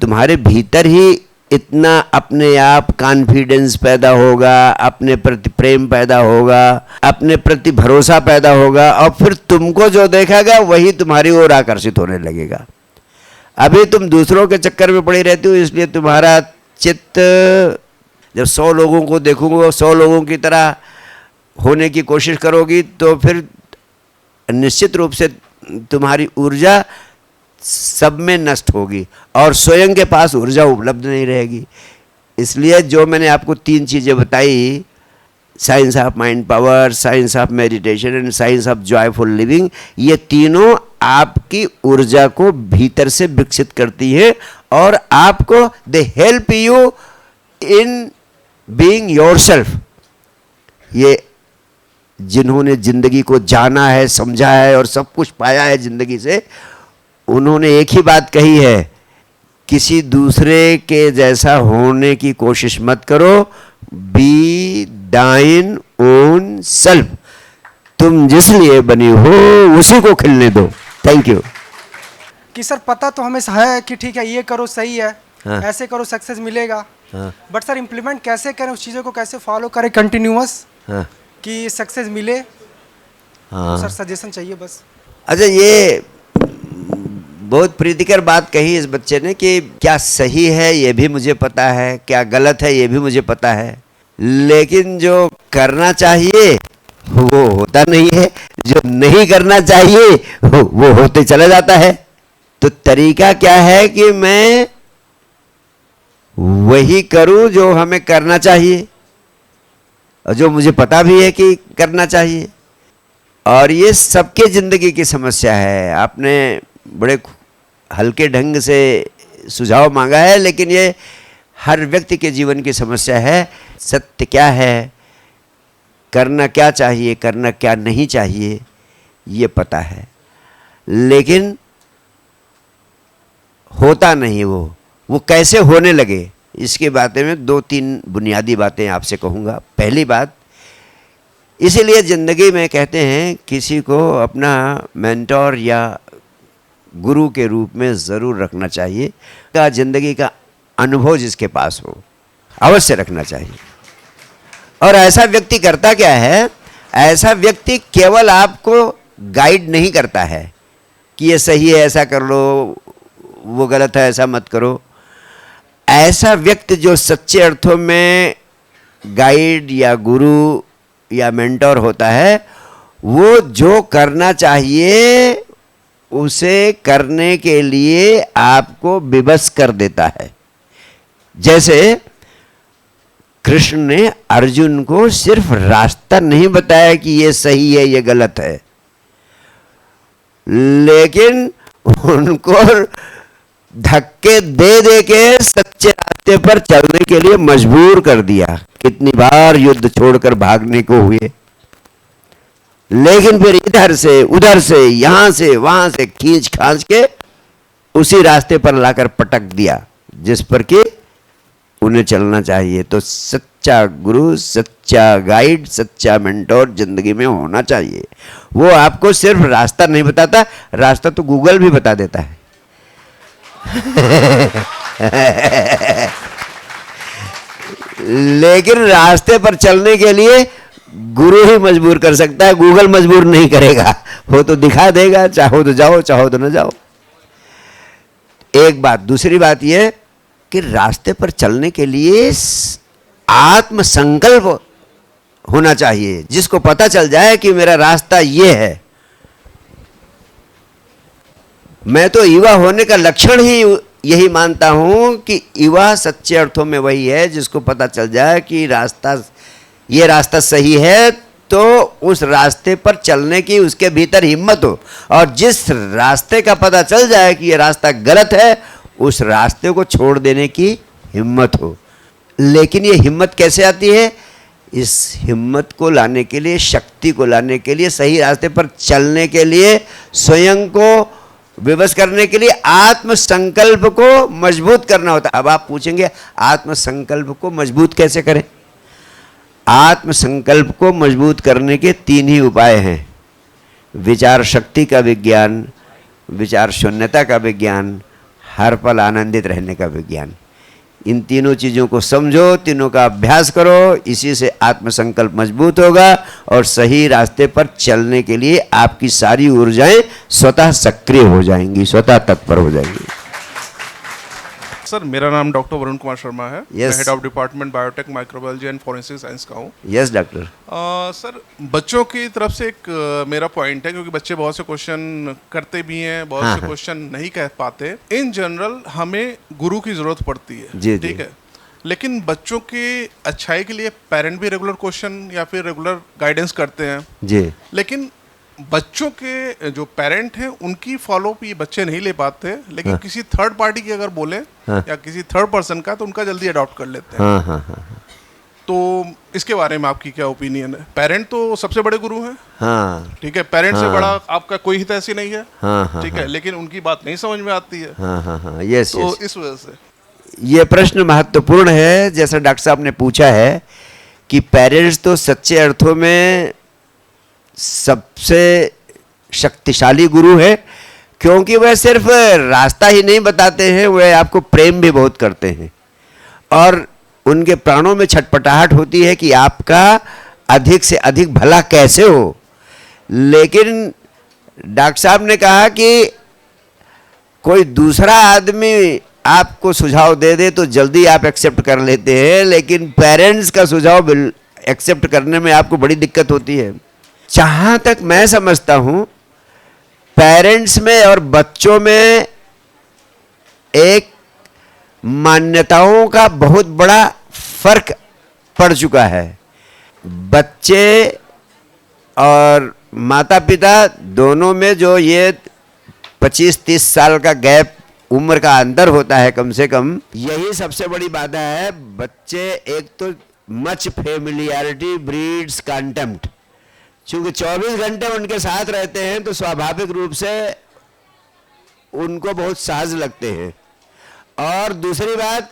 तुम्हारे भीतर ही इतना अपने आप कॉन्फिडेंस पैदा होगा, अपने प्रति प्रेम पैदा होगा, अपने प्रति भरोसा पैदा होगा, और फिर तुमको जो देखेगा वही तुम्हारी ओर आकर्षित होने लगेगा। अभी तुम दूसरों के चक्कर में पड़ी रहती हो, इसलिए तुम्हारा चित्त जब 100 लोगों को देखोगे, 100 लोगों की तरह होने की कोशिश करोगी, तो फिर निश्चित रूप से तुम्हारी ऊर्जा सब में नष्ट होगी, और स्वयं के पास ऊर्जा उपलब्ध नहीं रहेगी। इसलिए जो मैंने आपको 3 चीज़ें बताई, science of mind power, science of meditation and science of joyful living, ये तीनों आपकी ऊर्जा को भीतर से विकसित करती है, और आपको they help you in being yourself. ये जिन्होंने जिंदगी को जाना है, समझा है और सब कुछ पाया है जिंदगी से, उन्होंने एक ही बात कही है, किसी दूसरे के जैसा होने की कोशिश मत करो, बी दाइन ओन सेल्फ। तुम जिस लिए बनी हो उसी को खिलने दो। Thank you.
कि सर पता तो हमें है कि ठीक है ये करो सही है,
हाँ।
ऐसे करो सक्सेस मिलेगा,
हाँ।
बट सर इम्प्लीमेंट कैसे करें, उस चीज़ों को कैसे फॉलो करें कंटिन्यूअस,
हाँ।
कि सक्सेस मिले।
हाँ।
सर सजेशन चाहिए बस।
अच्छा, ये बहुत प्रीतिकर बात कही इस बच्चे ने कि क्या सही है ये भी मुझे पता है, क्या गलत है ये भी मुझे पता है, लेकिन जो करना चाहिए वो होता नहीं है, जो नहीं करना चाहिए वो होते चला जाता है। तो तरीका क्या है कि मैं वही करूं जो हमें करना चाहिए, और जो मुझे पता भी है कि करना चाहिए। और ये सबके ज़िंदगी की समस्या है। आपने बड़े हल्के ढंग से सुझाव मांगा है, लेकिन ये हर व्यक्ति के जीवन की समस्या है। सत्य क्या है, करना क्या चाहिए, करना क्या नहीं चाहिए, ये पता है, लेकिन होता नहीं। वो कैसे होने लगे, इसके बारे में 2-3 बुनियादी बातें आपसे कहूँगा। पहली बात, इसीलिए ज़िंदगी में कहते हैं किसी को अपना मेंटोर या गुरु के रूप में ज़रूर रखना चाहिए, का ज़िंदगी का अनुभव जिसके पास हो अवश्य रखना चाहिए। और ऐसा व्यक्ति करता क्या है, ऐसा व्यक्ति केवल आपको गाइड नहीं करता है कि ये सही है ऐसा कर लो, वो गलत है ऐसा मत करो। ऐसा व्यक्ति जो सच्चे अर्थों में गाइड या गुरु या मेंटोर होता है, वो जो करना चाहिए उसे करने के लिए आपको विवश कर देता है। जैसे कृष्ण ने अर्जुन को सिर्फ रास्ता नहीं बताया कि ये सही है ये गलत है, लेकिन उनको धक्के दे दे के सच्चे रास्ते पर चलने के लिए मजबूर कर दिया। कितनी बार युद्ध छोड़कर भागने को हुए, लेकिन फिर इधर से उधर से यहां से वहां से खींच खांच के उसी रास्ते पर लाकर पटक दिया जिस पर कि उन्हें चलना चाहिए। तो सच्चा गुरु, सच्चा गाइड, सच्चा मेंटोर जिंदगी में होना चाहिए। वो आपको सिर्फ रास्ता नहीं बताता, रास्ता तो गूगल भी बता देता है। लेकिन रास्ते पर चलने के लिए गुरु ही मजबूर कर सकता है, गूगल मजबूर नहीं करेगा। वो तो दिखा देगा, चाहो तो जाओ चाहो तो न जाओ। एक बात। दूसरी बात यह कि रास्ते पर चलने के लिए आत्म संकल्प होना चाहिए, जिसको पता चल जाए कि मेरा रास्ता ये है। मैं तो युवा होने का लक्षण ही यही मानता हूं कि युवा सच्चे अर्थों में वही है जिसको पता चल जाए कि ये रास्ता सही है, तो उस रास्ते पर चलने की उसके भीतर हिम्मत हो। और जिस रास्ते का पता चल जाए कि ये रास्ता गलत है, उस रास्ते को छोड़ देने की हिम्मत हो। लेकिन ये हिम्मत कैसे आती है? इस हिम्मत को लाने के लिए, शक्ति को लाने के लिए, सही रास्ते पर चलने के लिए, स्वयं को विवश करने के लिए आत्म संकल्प को मजबूत करना होता है। अब आप पूछेंगे आत्म संकल्प को मजबूत कैसे करें? आत्म संकल्प को मजबूत करने के 3 ही उपाय हैं। विचार शक्ति का विज्ञान, विचार शून्यता का विज्ञान, हर पल आनंदित रहने का विज्ञान। इन तीनों चीज़ों को समझो, तीनों का अभ्यास करो, इसी से आत्मसंकल्प मजबूत होगा और सही रास्ते पर चलने के लिए आपकी सारी ऊर्जाएं स्वतः सक्रिय हो जाएंगी, स्वतः तत्पर हो जाएंगी।
सर, मेरा नाम डॉक्टर वरुण कुमार शर्मा है।
Yes.
मैं head of department biotech, microbiology and forensic science का हूँ।
Yes doctor.
सर, बच्चों की तरफ से एक मेरा पॉइंट है, क्योंकि बच्चे बहुत से क्वेश्चन करते भी हैं, बहुत से क्वेश्चन नहीं कह पाते। इन जनरल हमें गुरु की जरूरत पड़ती है,
जी,
ठीक
जी।
है, लेकिन बच्चों की अच्छाई के लिए पेरेंट भी रेगुलर क्वेश्चन या फिर रेगुलर गाइडेंस करते हैं
जी।
लेकिन बच्चों के जो पेरेंट हैं उनकी फॉलोअप ये बच्चे नहीं ले पाते। लेकिन किसी थर्ड पार्टी की अगर बोले या किसी थर्ड पर्सन का, तो उनका जल्दी अडॉप्ट कर लेते हैं। तो इसके बारे में आपकी क्या ओपिनियन है? पेरेंट तो सबसे बड़े गुरु हैं, ठीक है, पेरेंट से बड़ा आपका कोई हित ऐसी नहीं है, ठीक है, लेकिन उनकी बात नहीं समझ में आती है।
यस,
तो
यस।
इस वजह से
ये प्रश्न महत्वपूर्ण है। जैसा डॉक्टर साहब ने पूछा है कि पेरेंट्स तो सच्चे अर्थों में सबसे शक्तिशाली गुरु है, क्योंकि वह सिर्फ रास्ता ही नहीं बताते हैं, वह आपको प्रेम भी बहुत करते हैं और उनके प्राणों में छटपटाहट होती है कि आपका अधिक से अधिक भला कैसे हो। लेकिन डॉक्टर साहब ने कहा कि कोई दूसरा आदमी आपको सुझाव दे दे तो जल्दी आप एक्सेप्ट कर लेते हैं, लेकिन पेरेंट्स का सुझाव एक्सेप्ट करने में आपको बड़ी दिक्कत होती है। जहाँ तक मैं समझता हूँ, पेरेंट्स में और बच्चों में एक मान्यताओं का बहुत बड़ा फर्क पड़ चुका है। बच्चे और माता पिता दोनों में जो ये 25-30 साल का गैप, उम्र का अंतर होता है कम से कम, यही सबसे बड़ी बाधा है। बच्चे एक तो मच फेमिलियरिटी ब्रीड्स कंटेम्प्ट, चूंकि 24 घंटे उनके साथ रहते हैं तो स्वाभाविक रूप से उनको बहुत सहज लगते हैं। और दूसरी बात,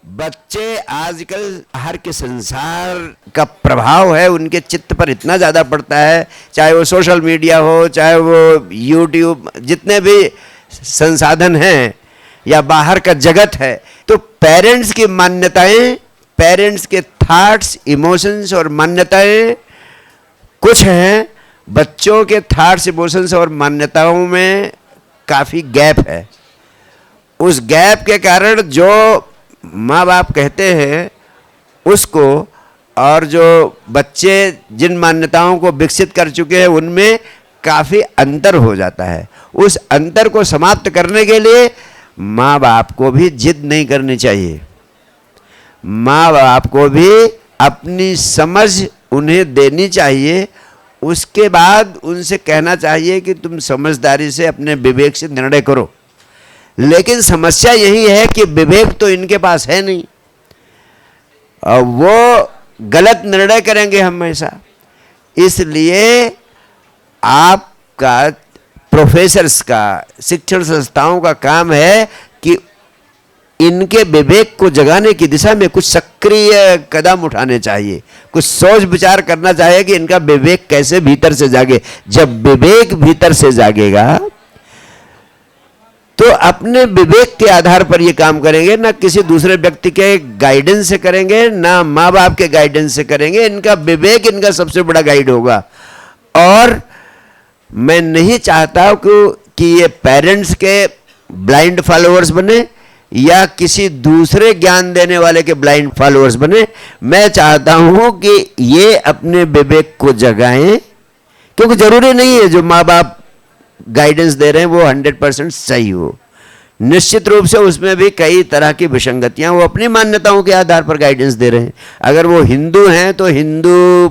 बच्चे आजकल बाहर के संसार का प्रभाव है उनके चित्त पर इतना ज़्यादा पड़ता है, चाहे वो सोशल मीडिया हो, चाहे वो यूट्यूब, जितने भी संसाधन हैं या बाहर का जगत है। तो पेरेंट्स की मान्यताएं, पेरेंट्स के थॉट्स, इमोशंस और मान्यताएं कुछ हैं, बच्चों के थॉट्स, इमोशंस और मान्यताओं में काफ़ी गैप है। उस गैप के कारण जो माँ बाप कहते हैं उसको, और जो बच्चे जिन मान्यताओं को विकसित कर चुके हैं उनमें काफ़ी अंतर हो जाता है। उस अंतर को समाप्त करने के लिए माँ बाप को भी जिद नहीं करनी चाहिए। माँ बाप को भी अपनी समझ उन्हें देनी चाहिए। उसके बाद उनसे कहना चाहिए कि तुम समझदारी से अपने विवेक से निर्णय करो। लेकिन समस्या यही है कि विवेक तो इनके पास है नहीं और वो गलत निर्णय करेंगे हमेशा। इसलिए आपका, प्रोफेसर्स का, शिक्षण संस्थाओं का काम है कि इनके विवेक को जगाने की दिशा में कुछ सक्रिय कदम उठाने चाहिए, कुछ सोच विचार करना चाहिए कि इनका विवेक कैसे भीतर से जागे। जब विवेक भीतर से जागेगा तो अपने विवेक के आधार पर ये काम करेंगे, ना किसी दूसरे व्यक्ति के गाइडेंस से करेंगे, ना माँ बाप के गाइडेंस से करेंगे। इनका विवेक इनका सबसे बड़ा गाइड होगा। और मैं नहीं चाहता कि ये पेरेंट्स के ब्लाइंड फॉलोअर्स बने या किसी दूसरे ज्ञान देने वाले के ब्लाइंड फॉलोअर्स बने। मैं चाहता हूं कि ये अपने विवेक को जगाएं, क्योंकि जरूरी नहीं है जो माँ बाप गाइडेंस दे रहे हैं वो 100% सही हो। निश्चित रूप से उसमें भी कई तरह की विसंगतियां, वो अपनी मान्यताओं के आधार पर गाइडेंस दे रहे हैं। अगर वो हिंदू हैं तो हिंदू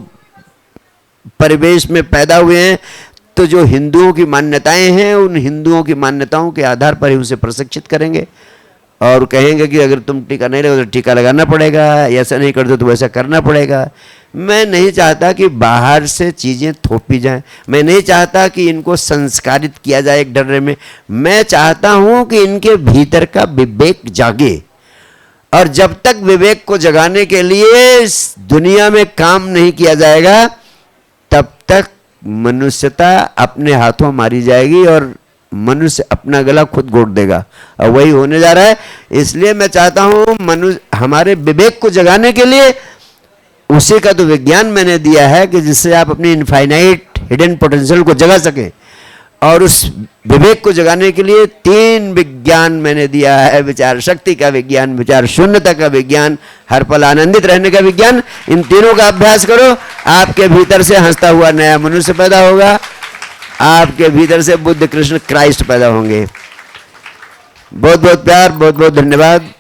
परिवेश में पैदा हुए हैं, तो जो हिंदुओं की मान्यताएं हैं उन हिंदुओं की मान्यताओं के आधार पर ही उसे प्रशिक्षित करेंगे और कहेंगे कि अगर तुम टीका नहीं लगाओ तो टीका लगाना पड़ेगा, ऐसा नहीं कर दो तो वैसा करना पड़ेगा। मैं नहीं चाहता कि बाहर से चीज़ें थोपी जाएं। मैं नहीं चाहता कि इनको संस्कारित किया जाए एक डर में। मैं चाहता हूं कि इनके भीतर का विवेक जागे। और जब तक विवेक को जगाने के लिए इस दुनिया में काम नहीं किया जाएगा तब तक मनुष्यता अपने हाथों मारी जाएगी और मनुष्य अपना गला खुद घोट देगा, और वही होने जा रहा है। इसलिए मैं चाहता हूं मनुष्य हमारे विवेक को जगाने के लिए उसी का तो विज्ञान मैंने दिया है कि जिससे आप अपनी इनफाइनाइट हिडन पोटेंशियल को जगा सकें। और उस विवेक को जगाने के लिए 3 विज्ञान मैंने दिया है: विचार शक्ति का विज्ञान, विचार शून्यता का विज्ञान, हर पल आनंदित रहने का विज्ञान। इन तीनों का अभ्यास करो, आपके भीतर से हंसता हुआ नया मनुष्य पैदा होगा, आपके भीतर से बुद्ध, कृष्ण, क्राइस्ट पैदा होंगे। बहुत बहुत प्यार, बहुत बहुत धन्यवाद।